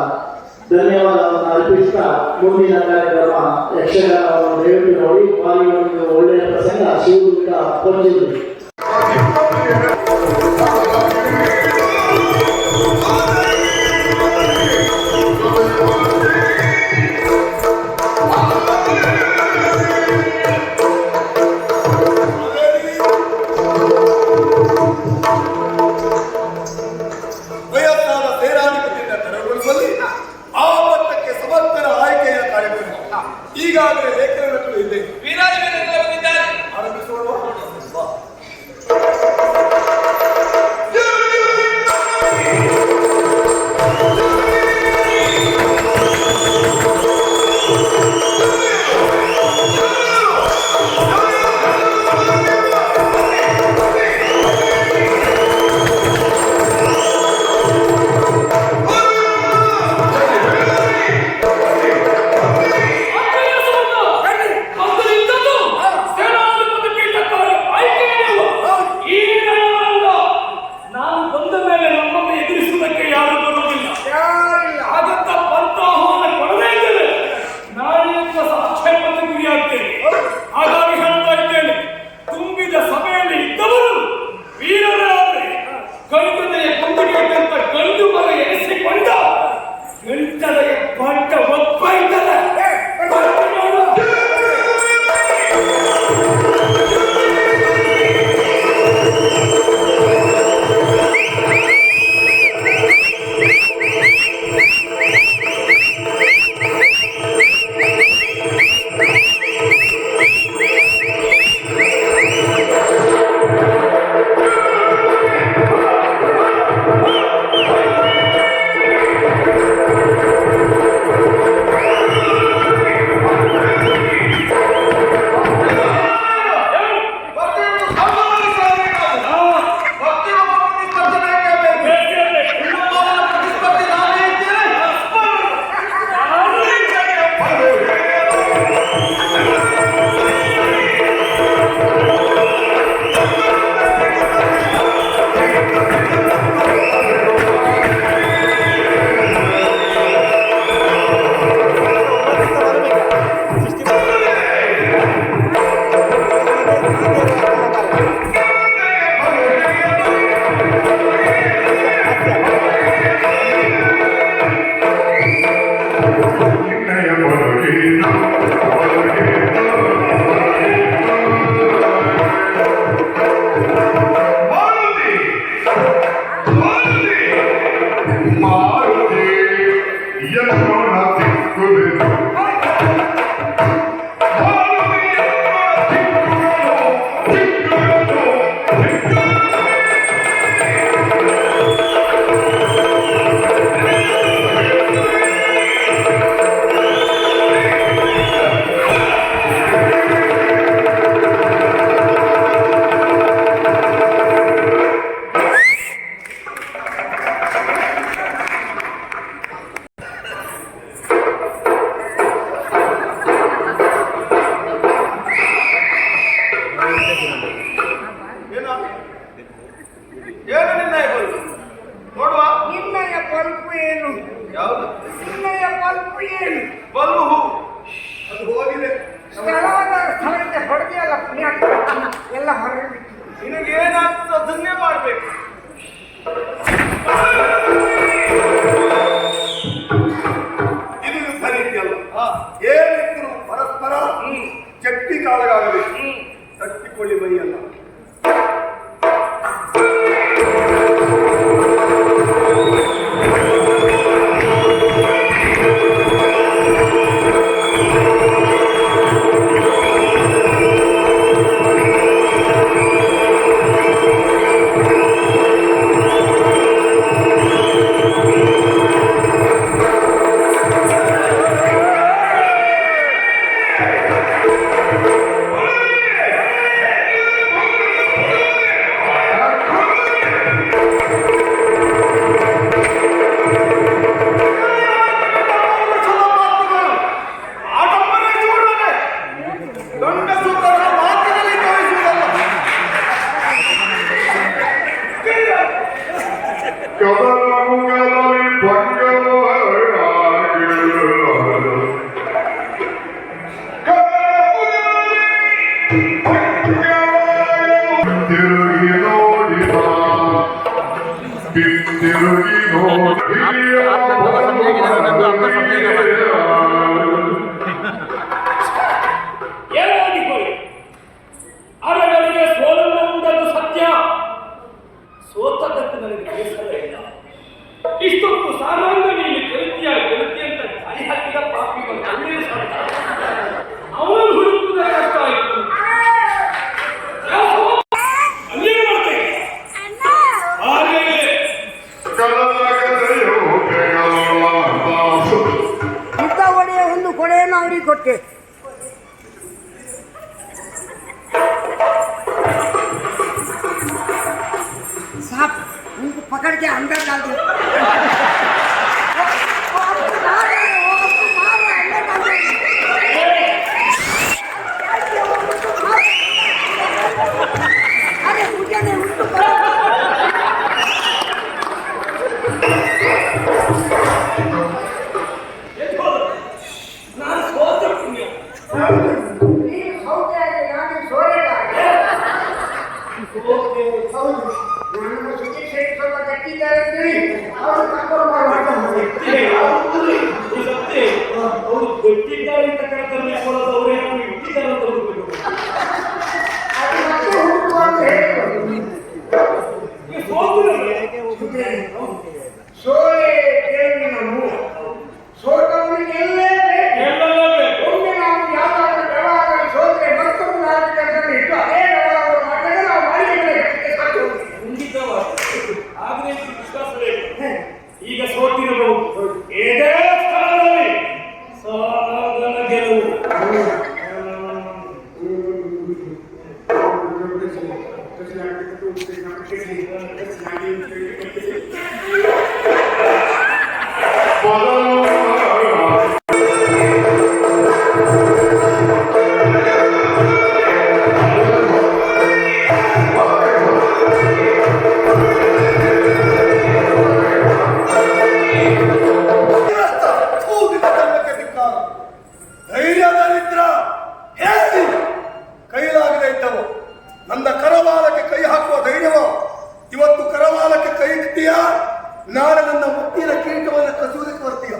ಧನ್ಯವಾದವನ್ನು ಅರ್ಪಿಸ್ತಾ ಮುಂದಿನ ಕಾರ್ಯಕ್ರಮ ಯಕ್ಷಗಾನವನ್ನು ದಯವಿಟ್ಟು ನೋಡಿ. ಬಾರಿ ಒಂದು ಒಳ್ಳೆಯ ಪ್ರಸಂಗ ಶಿವದುರ್ಗ ಪಂಚದುರ್ಗ. ಏನಾಗಿಕೊಳ್ಳಿ ಅರಗಳಿಗೆ ಸೋಲನ್ನು ಉಂಟದ್ದು ಸತ್ಯ. ಸೋತದ್ದಕ್ಕೆ ನನಗೆ ಬೇಸರ ಇಲ್ಲ. ಇಷ್ಟೊಂದು ಸಾಮಾನ್ಯ ನೀನು ಗೆಳತಿ ಅಂತ ಕೈ ಹಾಕಿದ ಪಾಪಿ ಅಲ್ಲಿಯೂ ಸಾಧ್ಯ. ಅವನನ್ನು ಹುಡುಕುವುದ ಕಷ್ಟ ಆಯಿತು. ಅಲ್ಲಿಯೇ ಮಾಡ್ತೇನೆ. ಹಾಗೆ ಇದ್ದ ಒಡೆಯ ಒಂದು ಕೊಡೆಯನ್ನು ಅವರಿಗೆ ಕೊಟ್ಟೆ. साहब उनको पकड़ के अंदर डाल दो. अरे मुझे नहीं उनको ನಾನು ಸೋತ ಪುಣ್ಯ. ನೀನು ಸೌತೆ ನಾನು ಸೋರೆಗಾರ. ಹೌದು ನಾನು ಸುದ್ದಿ ಸೇರಿಸುವ ಗಟ್ಟಿದ್ದಾರೆ ಅವರು ಕರ್ಕೊಂಡು ಅವರು ಗಟ್ಟಿದ್ದಾರೆ ಅಂತ ಕರೆದಲ್ಲಿ ಅವರೇ ಇಟ್ಟಿದ್ದಾರೆ ಅಂತ ಹುಡುಕಬೇಕು. ಅದು ಮತ್ತೆ ಹುಡುಕು ಅಂತ ಹೇಳಿದ್ರು. ಸೋರೆ ದೇವಿನ ಮೂಲ ಸೋತವನಿಗೆ ಎಲ್ಲೇ ಬೇಕು. ಒಮ್ಮೆ ನಾವು ಯಾವ್ದಾದ್ರು ವ್ಯವಹಾರ ಸೋತ್ರೆ ಮತ್ತೊಂದು ನಾಲ್ಕು ಇಟ್ಟು ಅದೇ ವ್ಯವಹಾರ ಮಾಡಿದಾಗ ನಾವು ಮಾಡಿದ್ರೆ ಆದರೆ ವಿಶ್ವಾಸವೇ ಈಗ ಸೋತಿರಬಹುದು. ಇದೇ ಸ್ಥಳದಲ್ಲಿ ಸಾಧನ ಗೆಲುವು. ಧೈರ್ಯದಲ್ಲಿದ್ರ ಹೇಳಿ ಕೈಲಾಗದೆ ಇದ್ದವು. ನನ್ನ ಕರವಾಲಕ್ಕೆ ಕೈ ಹಾಕುವ ಧೈರ್ಯವೋ ಇವತ್ತು ಕರವಾಲಕ್ಕೆ ಕೈ ಇಡ್ತೀಯ, ನಾಳೆ ನನ್ನ ಮುತ್ತಿನ ಕಿರೀಟವನ್ನು ಕಸುವುದಕ್ಕೆ ಬರ್ತೀಯ.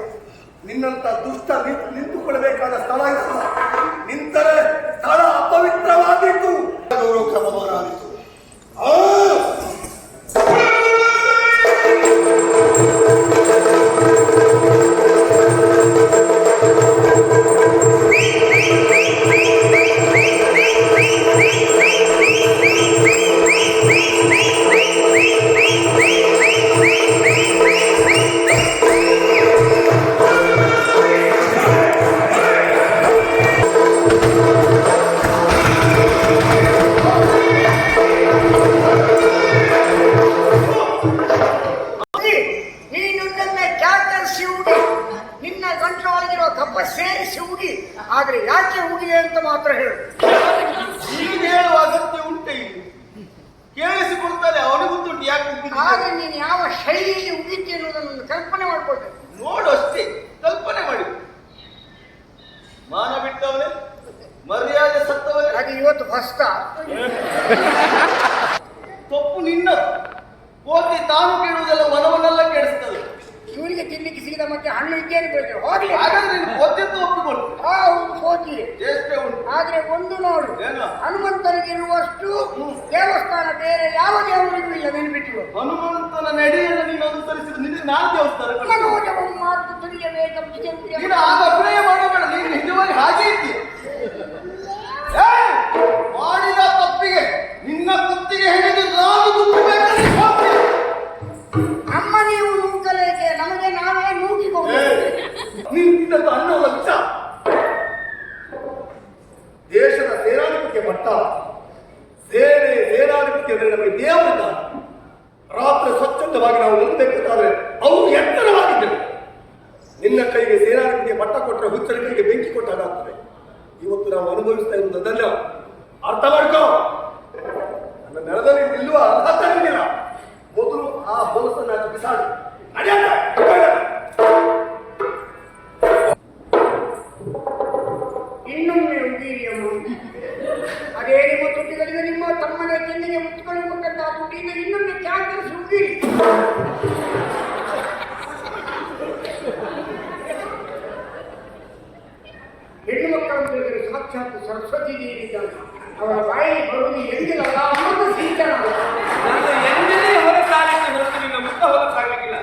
ನಿನ್ನಂತ ದುಷ್ಟ ನಿಂತುಕೊಳ್ಳಬೇಕಾದ ಸ್ಥಳ ಇರಲ್ಲ. ನಿಂತರೆ ಸ್ಥಳ ಅಪವಿತ್ರವಾದೀತು. ಕ್ರಮವಾಯಿತು. ಆದ್ರೆ ಯಾಕೆ ಹುಡುಗಿ ಅಂತ ಮಾತ್ರ ಹೇಳು. ಈಗ ಹೇಳುವ ಅಗತ್ಯ ಉಂಟೆ? ಕೇಳಿಸಿಕೊಳ್ತಾನೆ ಅವನಿಗುಂಟು ಯಾಕೆ. ಆದ್ರೆ ನೀನು ಯಾವ ಶೈಲಿಯಲ್ಲಿ ಉಗಿತಿ ಅನ್ನೋದನ್ನು ಕಲ್ಪನೆ ಮಾಡ್ಕೊಳ್ತೇನೆ. ನೋಡು ಅಷ್ಟೇ, ಕಲ್ಪನೆ ಮಾಡಿ. ಮಾನ ಬಿಟ್ಟವನೇ, ಮರ್ಯಾದೆ ಸತ್ತವನೇ. ಅದು ಇವತ್ತು ಹೊಸ್ತ. ತಪ್ಪು ನಿನ್ನ ಕೋತಿ ತಾನು ಕೇಳುವುದೆಲ್ಲ ಮನವನ್ನೆಲ್ಲ ಕೇಳಿಸ್ತದೆ. ಇವನಿಗೆ ತಿನ್ಲಿಕ್ಕೆ ಸಿಗದ ಮತ್ತೆ ಹಣ್ಣು ಇದ್ದೇನೆ ಬೇಕು ಹೋಗ್ಲಿ. ಹಾಗಾದ್ರೆ ನೀನು ಕೋತಿದ್ದು ಒಪ್ಪಿಕೊಂಡು ಹೌದು ಕೋತಿ ಎಷ್ಟೇ ಉಂಟು. ಆದ್ರೆ ಒಂದು ನೋಡು, ಏನು? ಹನುಮಂತನಿಗಿರುವಷ್ಟು ದೇವಸ್ಥಾನ ಬೇರೆ ಯಾವ ದೇವರಿಗೂ ಇಲ್ಲ. ನೆನ್ಬಿಟ್ಟು ಹನುಮಂತನ ನಡೆಯನ್ನು ನೀನು ಅನುಸರಿಸಿದ ನಿನಗೆ ನಾನು ದೇವಸ್ಥಾನ ಮನೋಜವಂ ಮಾತು ತುರ್ಯವೇಗಂ ಚಿಂತ್ಯ. ನೀನು ಆಗ ಅಭಿನಯ ಮಾಡಬೇಡ. ನೀನು ನಿಜವಾಗಿ ಹಾಗೆ ಇದ್ದೀಯ. ಮಾಡಿದ ತಪ್ಪಿಗೆ ನಿನ್ನ ಕುತ್ತಿಗೆ ಹೆಣೆದು ನಾನು ದುಃಖಬೇಕು. ಅಮ್ಮ ನೀವು ನೂಕಲೇಕೆ, ನಮಗೆ ನಾವೇ ನೂಕಿಕೊಂಡು ನಿನ್ನ ಅನ್ನೋ ಲಕ್ಷ ದೇಶದ ಸೇನಾಧಿಪತ್ಯ ಮಟ್ಟ. ಸೇನಾಧಿಪತ್ಯ ಅಂದರೆ ನಮಗೆ ದೇವರಿದ್ದ. ರಾತ್ರಿ ಸ್ವಚ್ಛಂದವಾಗಿ ನಾವು ನಿಲ್ಲಬೇಕಾದ್ರೆ ಅವು ಎತ್ತರವಾಗಿದ್ದವು. ನಿನ್ನ ಕೈಗೆ ಸೇನಾಧಿಪತಿಗೆ ಪಟ್ಟ ಕೊಟ್ಟರೆ ಹುಚ್ಚರ ಕೈಗೆ ಬೆಂಕಿ ಕೊಟ್ಟಾಗ್ತದೆ. ಇವತ್ತು ನಾವು ಅನುಭವಿಸ್ತಾ ಇರುವುದು ಅದನ್ನ ಅರ್ಥ ಮಾಡ್ಕೋ. ನನ್ನ ನೆಲದಲ್ಲಿ ನಿಲ್ಲುವ ಅರ್ಹತೆ ನಿಲ್ಲ. ಮೊದಲು ಆ ಹೊಲಸನ್ನ ಬಿಸಾಡು. ಇನ್ನೊಮ್ಮೆ ಉಗೀರಿ ಅಮ್ಮ. ಅದೇ ನಿಮ್ಮ ತುಟಿಗಳಿಗೆ ನಿಮ್ಮ ತಮ್ಮನ ಕೆನ್ನಿಗೆ ಮುತ್ತುಗಳು ಕೊಟ್ಟಂತಹ ತುಟಿಯಿಂದ ಇನ್ನೊಮ್ಮೆ ಕ್ಯಾನ್ಸರ್ ಉಗೀರಿ. ಹೆಣ್ಣು ಮಕ್ಕಳನ್ನು ಹೇಳಿದರೆ ಸಾಕ್ಷಾತ್ ಸರಸ್ವತಿ ದೇವಿ ಇದ್ದಾಳೆ. ಅವರ ಬಾಯಿಗೆ ಬರುವುದು ಎಂದಿಲ್ಲ ಅಮೃತ ಸಿಂಚನ. ನಾನು ಎಂದಿನೇ ಹೊರತಾಗಲಿಕ್ಕೆ ಹೊರತು ನಿನ್ನ ಮುಖ ಹೊರತಾಗಲಿಕ್ಕಿಲ್ಲ.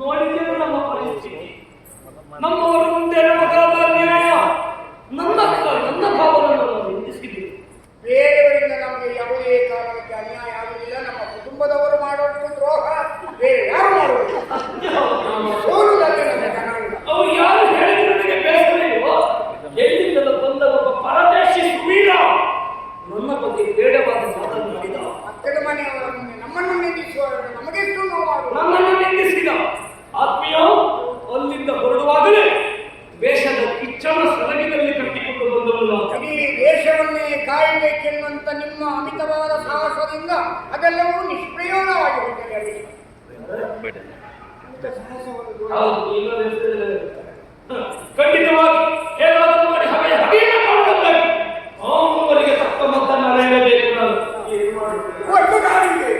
ನೋಡಿದ್ದೇನೆ ನಮ್ಮ ಪರಿಸ್ಥಿತಿ. ನಮ್ಮವರ ಮುಂದೆ ನಮಗಾದ ನ್ಯಾಯ ನನ್ನ ಭಾವನನ್ನು ನಿಂದಿಸಿದ್ದೀವಿ. ಬೇರೆಯವರಿಂದ ನಮಗೆ ಯಾವುದೇ ಕಾರಣಕ್ಕೆ ಅನ್ಯಾಯ ಆಗುವುದಿಲ್ಲ. ನಮ್ಮ ಕುಟುಂಬದವರು ಮಾಡುವುದು ದ್ರೋಹ ಬೇರೆ ಯಾರು ಮಾಡುವುದು? ಸೋಲುವುದಕ್ಕೆ ನಮ್ಮ ಜನಾಂಗ. ಅವರು ಯಾರು ಹೇಳಿದ್ರು ನನಗೆ ಬೇಸರವಿಲ್ವೋ? ಎಲ್ಲಿಂದಲೂ ಬಂದ ಒಬ್ಬ ಪರದೇಶಿ ಸುವೀರ ನನ್ನ ಬಗ್ಗೆ ಬೇಡವಾದ ಮಾತನ್ನು ಮಾಡಿದ. ಅಕ್ಕದ ಮನೆಯವರ ಮುಂದೆ ನಮ್ಮನ್ನು ನಿಂದಿಸುವವರು ನಮಗೆಷ್ಟು ನೋವಾಗುವುದು. ನನ್ನನ್ನು ನಿಂದಿಸಿದ ಆತ್ಮೀಯ ಅಲ್ಲಿಂದ ಹೊರಡುವಾಗಲೇ ವೇಷದ ಕಿಚ್ಚನ ಸರಗಿನಲ್ಲಿ ಕಟ್ಟಿಕೊಂಡು ಬಂದವನು. ಇಡೀ ದೇಶವನ್ನೇ ಕಾಯಬೇಕೆನ್ನುವಂತ ನಿಮ್ಮ ಅಮಿತವಾದ ಸಾಹಸದಿಂದ ಅದೆಲ್ಲವೂ ನಿಷ್ಪ್ರಯೋಜನವಾಗಿ ಹೋಗಿದೆ. ಖಂಡಿತವಾಗಿ ಹೇಗಾದರೂ ಮಾಡಿ ಹಗೆಯನ್ನು ಮಾಡುವುದಾಗಿ ಅವರಿಗೆ ತಕ್ಕ ಮತನ್ನು ಅಳೆಯಬೇಕು. ನಾನು ಏನು ಮಾಡುವುದು? ಒಟ್ಟು ದಾರಿಗೆ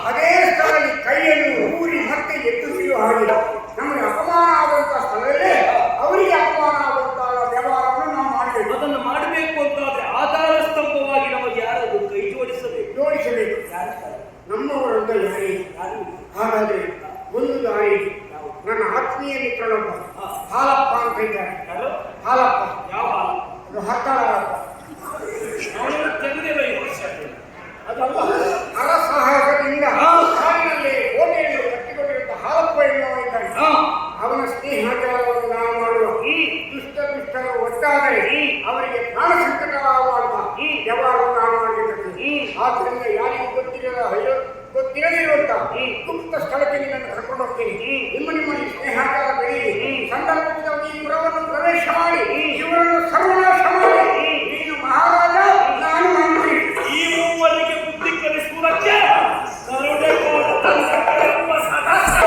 ಅದೇ ಸ್ಥಳದಲ್ಲಿ ಕೈಯನ್ನು ಊರಿ ಮತ್ತೆ ಎತ್ತಿಸಲು ಆಗಿಲ್ಲ. ನಮಗೆ ಅಪಮಾನ ಆಗುವಂತಹ ಸ್ಥಳದಲ್ಲೇ ಅವರಿಗೆ ಅಪಮಾನ ಆಗುವಂತಹ ವ್ಯವಹಾರವನ್ನು ನಾವು ಮಾಡಬೇಕು. ಅದನ್ನು ಮಾಡಬೇಕು ಅಂತಾದ್ರೆ ಆಧಾರ ಸ್ತಂಭವಾಗಿ ನಮಗೆ ಯಾರದು ಕೈ ಜೋಡಿಸಬೇಕು. ನಮ್ಮವರಂತ ಯಾರು? ಹಾಗಾದ್ರೆ ಒಂದು ದಾರಿ. ನನ್ನ ಆತ್ಮೀಯ ಮಿತ್ರನೊಬ್ಬ ಹಾಲಪ್ಪ ಅಂತ ಇದ್ದಾರೆ. ಹಾಲಪ್ಪ ಯಾವ ಅದು ಹತ್ತಾಳ ಅದಲ್ಲ. ಅರಸಾಹಸದಿಂದ ಕಾಡಿನಲ್ಲಿ ಕೋಟೆಯನ್ನು ಕಟ್ಟಿಕೊಂಡಿರುವಂತಹ ಹಾಲಪ್ಪ ಎನ್ನುವ ಇದ್ದಾನೆ. ಅವನ ಸ್ನೇಹಾಚಾರವನ್ನು ನಾವು ಮಾಡುವ ದುಷ್ಟರು ಒಟ್ಟಾದರೆ ಅವರಿಗೆ ಪ್ರಾಣ ಸಂಕಟವಾಗುವಂತ ವ್ಯವಹಾರವನ್ನು ನಾವು ಮಾಡಿದ್ದೇವೆ. ಆದ್ದರಿಂದ ಯಾರಿಗೂ ಗೊತ್ತಿರದಿರುವಂತ ಗುಪ್ತ ಸ್ಥಳಕ್ಕೆ ನಿನ್ನನ್ನು ಕರ್ಕೊಂಡು ಹೋಗ್ತೀನಿ. ನಿಮ್ಮ ಸ್ನೇಹಾಚಾರ ಬೆಳೆಯಿರಿ. ಸಂದರ್ಭದಲ್ಲಿ ಈ ಪುರವನ್ನು ಪ್ರವೇಶ ಮಾಡಿ ಇವರನ್ನು ಸರ್ವನಾಶ ಮಾಡಿ ನೀನು ಮಹಾರಾಜ, ನಾನು ಮಂತ್ರಿ. ಈ ಮೂವರಿಗೆ ಬುದ್ಧಿ ಕಲಿಸುವುದಕ್ಕೆ ಕರುಣೆಗೋಡ ತಂತ್ರಗಳೆಂಬ ಸದಸ್ಯ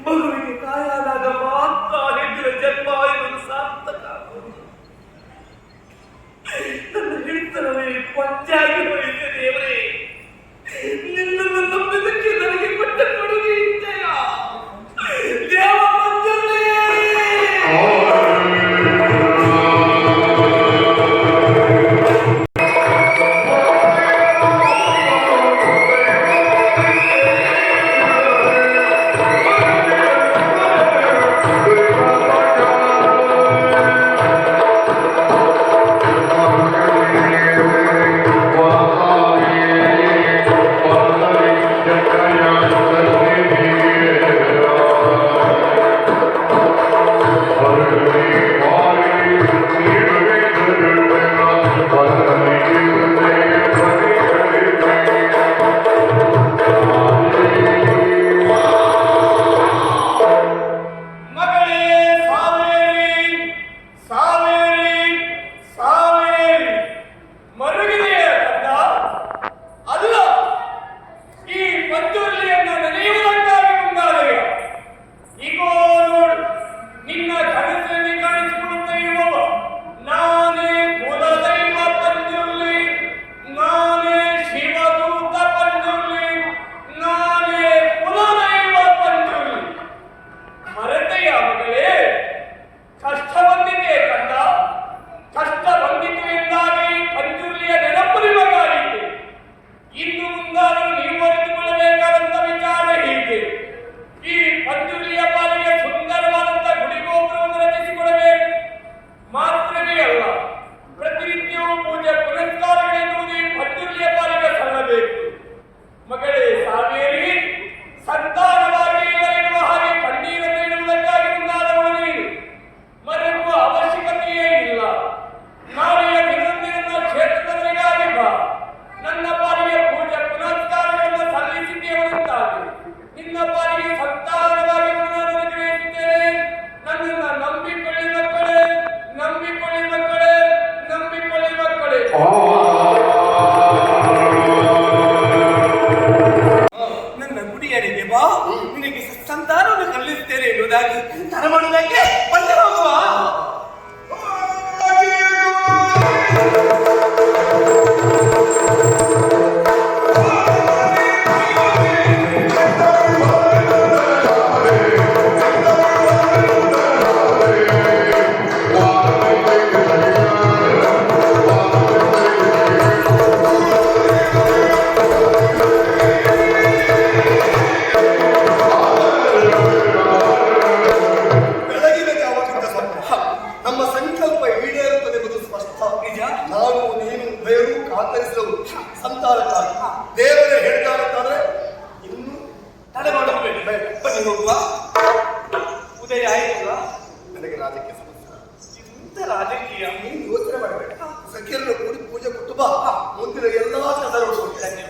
ಮಗುವಿಗೆ ತಾಯಾದಾಗ ಮಾತ್ರ ಹೆಣ್ಣಿನ ಜನ್ಮ ಎನ್ನುವುದು ಸಾರ್ಥಕ ಆಗುವುದು. ನನ್ನ ಹಿಡಿತನವೇ ಪಂಚಾಗಿ ಹೋಯಿತು ದೇವರೇ. ನಿನ್ನನ್ನು ನಂಬಿದಕ್ಕೆ ನನಗೆ ಕೊಟ್ಟ ಕೊಡುಗೆ ಇಷ್ಟೆಯ ದೇವ ಮಂಜುಳೇ. ನನ್ನ ಗುಡಿಯಡಿಗೆ ಬಾ, ನಿನಗೆ ಸಂತಾನವನ್ನು ಕಲಿಸುತ್ತೇನೆ ಎನ್ನುವುದಾಗಿ ತರ ಮಾಡುವುದಕ್ಕೆ ಬಂದು ಹೋಗುವ. ಸಂತಾನಕ್ಕಾಗಿ ದೇವರೇ ಹೇಳ್ತಾರಂತಾದ್ರೆ ಇನ್ನು ತಡೆ ಮಾಡಬೇಕು. ಬನ್ನಿ ಹೋಗುವ. ಉದಯ ಆಯ್ತಲ್ಲ. ನನಗೆ ರಾಜಕೀಯ ಸಮಸ್ಯೆ. ಇಂಥ ರಾಜಕೀಯ ನೀನು ಯೋಚನೆ ಮಾಡಬೇಡ. ಸಖಿಯರನ್ನು ಕೂಡಿ ಪೂಜೆ ಕೊಟ್ಟು ಬಾ. ಮುಂದಿನ ಎಲ್ಲಾ ಕದ ನೋಡ್ಕೊಳ್ತೇನೆ.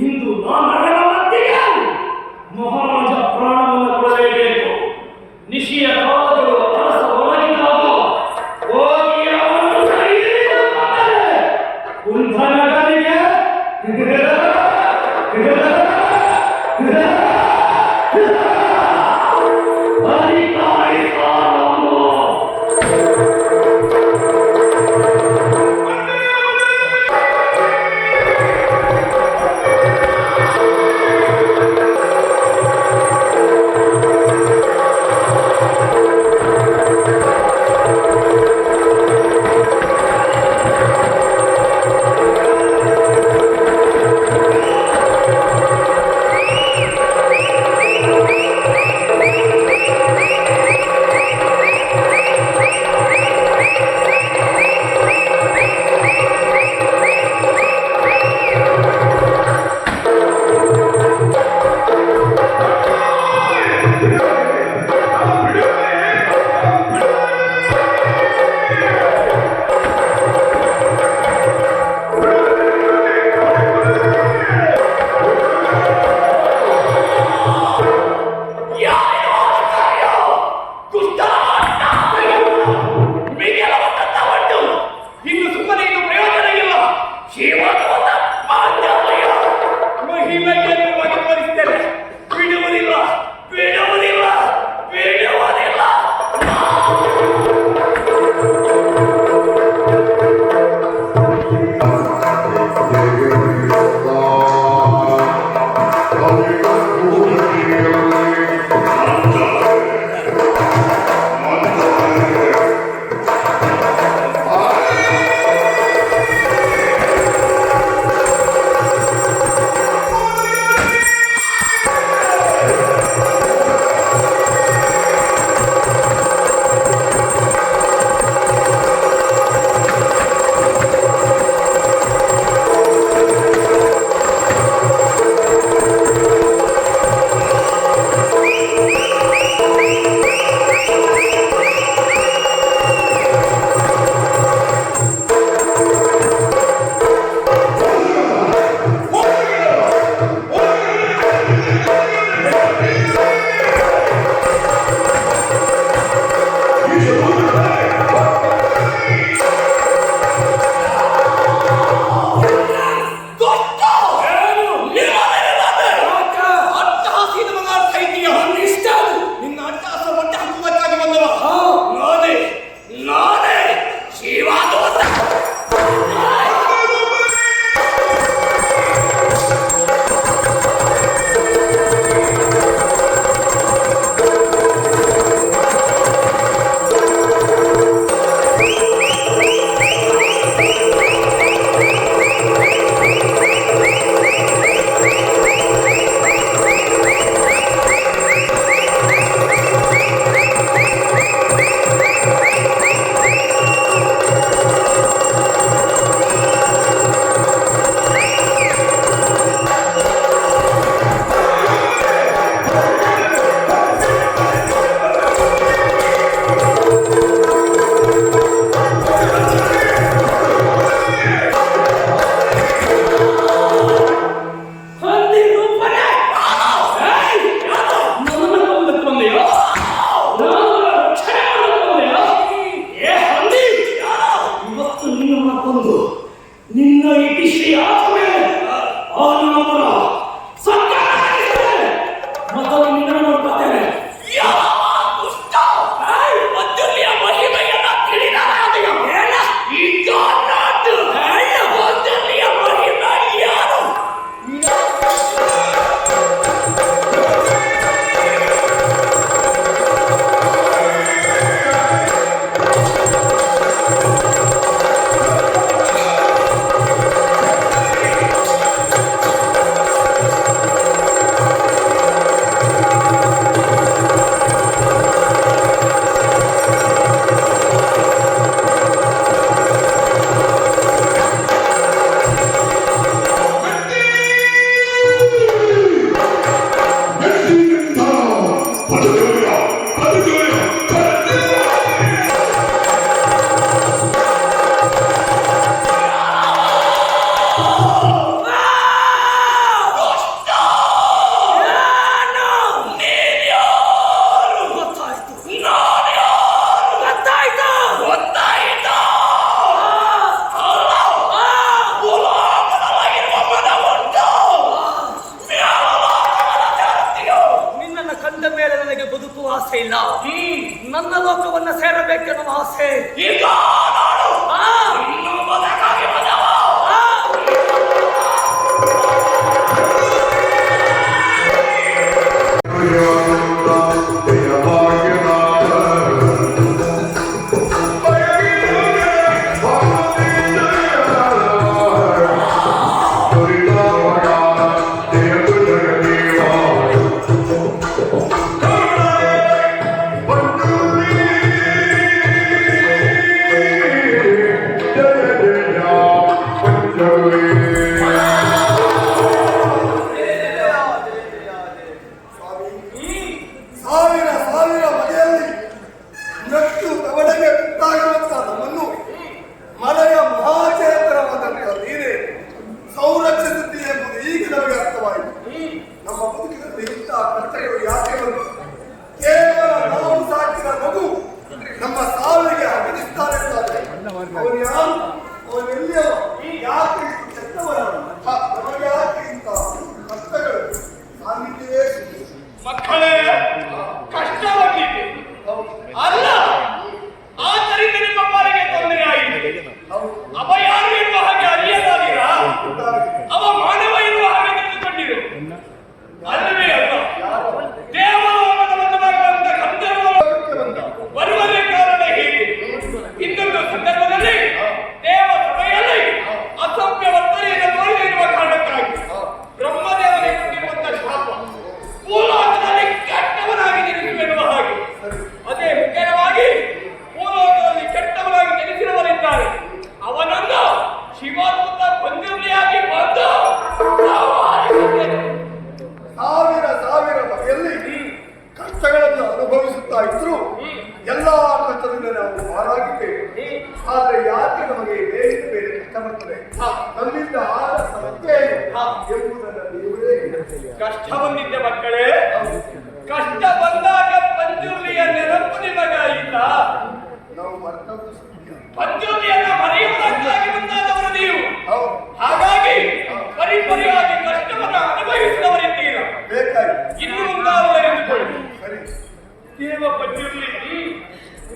ಇಂದು ನಾನಗಳ ಮಧ್ಯೆ ಮಹಾರಾಜ ಪ್ರಾಣವನ್ನು ಕೊಡಲೇಬೇಕು. ನಿಶಿಯ ಕಾಲಗಳು ಅರಸ ಒಳಗಿದಾಗ ಹೋಗಿ ಅವನನ್ನು ಕುಂಭನಗರಿಗೆ ನಿನ್ನ ಇತಿಶ್ರೀ ಆದ್ಮೇಲೆ ಆ ನಮ್ಮರ ಮತ್ತೊಂದು ನಿನ್ನ ನೋಡ್ಕೊಳ್ತೇನೆ. ಇಲ್ಲ. ನನ್ನ ಲೋಕವನ್ನ ಸೇರಬೇಕೆನ್ನುವ ಆಸೆ ಈಗ ಮಕ್ಕಳೇ ಕಷ್ಟವಾಗಿದೆ ಅಲ್ಲ, ಆದ್ದರಿಂದ ನಿಮ್ಮ ಪಾಲಿಗೆ ತೊಂದರೆ ಆಗಿದೆ. ಅವ ಯಾರು ಎನ್ನುವ ಹಾಗೆ ಅರಿಯದಾಗಿರ, ಅವ ಮಾನವ ಎನ್ನುವ ಹಾಗೆ ನಿಂತುಕೊಂಡಿರು. ಅಲ್ಲವೇ ಅಲ್ಲ, ದೇವಲೋಕದ ಒಂದು ಭಾಗವಂತ ಗಂಧರ್ವ ಬರುವುದೇ ಕಾರಣ ಹೀಗೆ. ಇನ್ನೊಂದು ಸಂದರ್ಭದಲ್ಲಿ ದೇವ ಸಭೆಯಲ್ಲಿ ಅಸಭ್ಯ ವರ್ತನೆಯನ್ನು ತೋರಿಸಿರುವ ಕಾರಣಕ್ಕಾಗಿ ಬ್ರಹ್ಮದೇವರಿಗೆ ಕೊಟ್ಟಿರುವಂತಹ ಶಾಪ ಭೂಲೋಕದಲ್ಲಿ ಕೆಟ್ಟವನಾಗಿ ಜನಿಸುವೆನ್ನುವ ಹಾಗೆ. ಅದೇ ಮುಖ್ಯವಾಗಿ ಭೂಲೋಕದಲ್ಲಿ ಕೆಟ್ಟವನಾಗಿ ಜನಿಸಿರುವವರಿದ್ದಾರೆ. ಅವನನ್ನು ಶಿವದೂತ ಬಂದಿರಲಿಯಾಗಿ ಬಂದು ಸಾವಿರ ಬಗೆಯಲ್ಲಿ ಕಷ್ಟಗಳನ್ನು ಅನುಭವಿಸುತ್ತಾ ಇದ್ರು ಎಲ್ಲಾ ಕಷ್ಟದಿಂದ ನಾವು ಪಾರಾಗಿದ್ದೇವೆ. ಆದ್ರೆ ಯಾಕೆ ನಮಗೆ ಬೇರೆ ಬೇರೆ ಕಷ್ಟ ಬರ್ತದೆ, ನಮ್ಮಿಂದ ಆದ ಸಮಸ್ಯೆ ಎಂಬುದನ್ನು ನೀವೇ ಕಷ್ಟ ಬಂದಿದ್ದೆ ಮಕ್ಕಳೇ. ಕಷ್ಟ ಬಂದಾಗ ಪಂಜುರ್ಲಿಯ ನೆನಪು ನಿಮಗಾಯಿಲ್ಲ. ನಾವು ಮರ್ತದ್ದು ಸತ್ಯ. ಪಂಜುರ್ಲಿಯನ್ನ ಮರೆಯುವುದಕ್ಕಾಗಿ ಮುಂದಾದವರು ನೀವು. ಹಾಗಾಗಿ ಪರಿಪರಿಯಾಗಿ ಕಷ್ಟವನ್ನು ಅನುಭವಿಸಿದವರಿದ್ದೀರ. ಬೇಕಾಗಿ ಇನ್ನು ಮುಂದಾದವರು ಎಂದುಕೊಳ್ಳಿ. ಸರಿ, ದೇವ ಪಂಜುರ್ಲಿ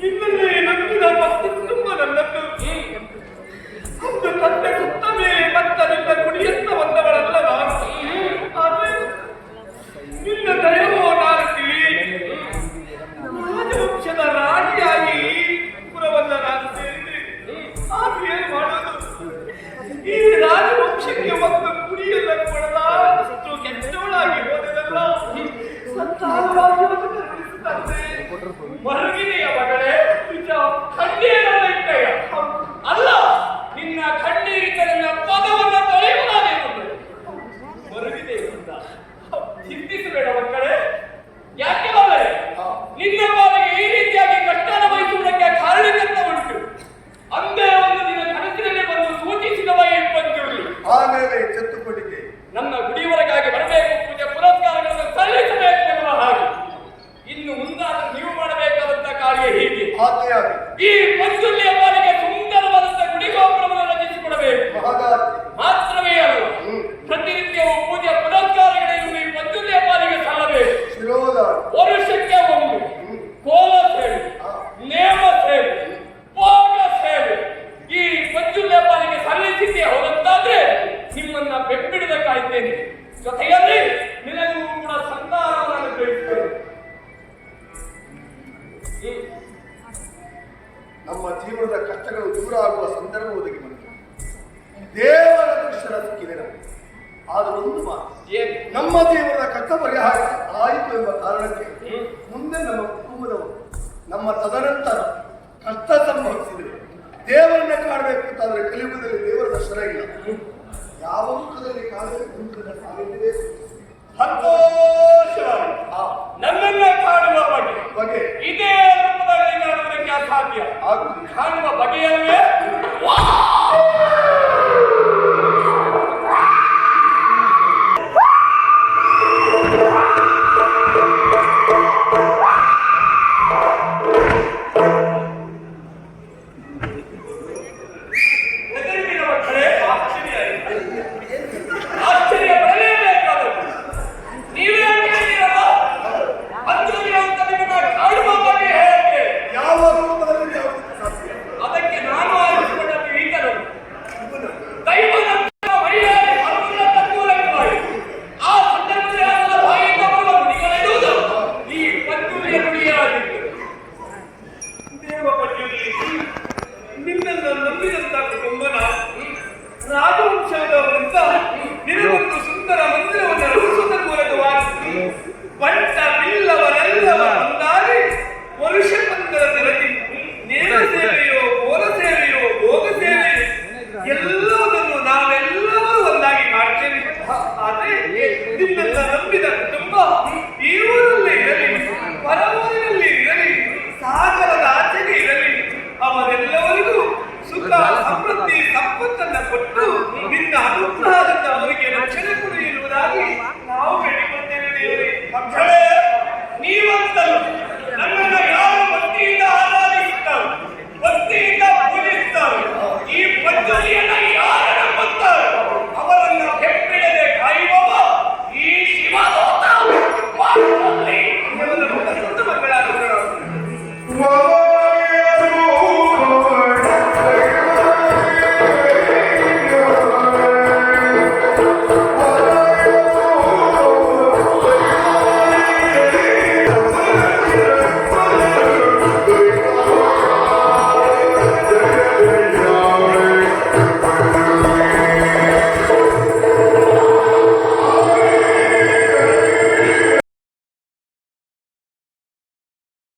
ನಿನ್ನನ್ನೇ ನಂಬಿದ ಭಕ್ತಿ ತುಂಬ ನನ್ನದ್ದು. ಒಂದು ತಂದೆ ಸುತ್ತ ಮೇಲೆ ಮತ್ತ ನಿನ್ನ ಕುಡಿಯತ್ತ ಬಂದವಳಲ್ಲ ನಾನು. ಆದರೆ ನಿನ್ನ ದಯವೋ ನಾನು ತಿಳಿ ರಾಜವಂಶದ ರಾಣಿಯಾಗಿ ಪುರವನ್ನ ನಾನು ಸೇರಿದೆ. ಆಗ ಏನು ಮಾಡೋದು? ಈ ರಾಜವಂಶಕ್ಕೆ ಒಂದು ಕುಡಿಯಲ್ಲ ಕೊಡದ ಅಷ್ಟು ಕೆಟ್ಟವಳಾಗಿ ಹೋದೆನಲ್ಲ. ಸಂತಾನವಾಗಿ ಮರುಗಿದೆಯ ಮಗಳೇ, ನಿಜ ಕಣ್ಣೀರಲ್ಲ ಇಟ್ಟಯ್ಯ. ಅಲ್ಲ, ನಿನ್ನ ಕಣ್ಣೀರಿತ ನನ್ನ ಪದವನ್ನು ತೊಳೆಯುವುದಾದೇನು ಮರುಗಿದೆ ಅಂತ ಚಿಂತಿಸಬೇಡ ಮಕ್ಕಳೇ. ಯಾಕೆ ಮಗಳೇ, ನಿನ್ನ ಪಾಲಿಗೆ ಈ ರೀತಿಯಾಗಿ ಕಷ್ಟ ಅನುಭವಿಸುವುದಕ್ಕೆ ಕಾರಣಕ್ಕಂತ ಉಂಟು. ಅಂದೇ ಒಂದು ದಿನ ಕನಸಿನಲ್ಲಿ ಬಂದು ಸೂಚಿಸಿದವ ಪಂಜುರ್ಲಿ. ಆಮೇಲೆ ಚೆತ್ತುಕೊಂಡಿದ್ದೆ. ನನ್ನ ಗುಡಿಯವರೆಗಾಗಿ ಬರಬೇಕು, ಪೂಜೆ ಪುರಸ್ಕಾರಗಳನ್ನು ಸಲ್ಲಿಸಬೇಕು ಎನ್ನುವ ಹಾಗೆ. ಇನ್ನು ಮುಂದಾದರೂ ನೀವು ಮಾಡಬೇಕಾದಂತಹ ಕಾರ್ಯ ಹೀಗೆ. ಈ ಪಂಜುರ್ಲಿಯ ಪಾಲಿಗೆ ಸುಂದರವಾದಂತಹ ಗುಡಿ ಗೋಪುರವನ್ನು ರಚಿಸಿಕೊಡಬೇಕು. ಮಹದಾದ ಆದರೂ ಒಂದು ಮಾತು, ಏನು? ನಮ್ಮ ದೇವರ ಕಷ್ಟ ಪರಿಹಾರ ಆಯಿತು ಎಂಬ ಕಾರಣಕ್ಕೆ ಮುಂದೆ ನಮ್ಮ ಕುಟುಂಬದವರು ನಮ್ಮ ತದನಂತರ ಕಷ್ಟ ಸಂಭವಿಸಿದರೆ ದೇವರನ್ನ ಕಾಣಬೇಕು ಅಂತಾದ್ರೆ ಕಲಿಯುಗದಲ್ಲಿ ದೇವರ ದರ್ಶನ ಇಲ್ಲ. ಯಾವ ರೂಪದಲ್ಲಿ ಕಾಣಬೇಕು ಅಂತ ನಾವೆಲ್ಲೇ ಸಂತೋಷವಾಗಿ ನನ್ನನ್ನ ಕಾಣುವ ಬಗೆ ಇದೇ ರೂಪದಲ್ಲಿ ಕಾಣುವುದಕ್ಕೆ ಅಸಾಧ್ಯ. ಆಗುವುದಿಲ್ಲ. ಕಾಣುವ ಬಗೆಯಲ್ಲೇ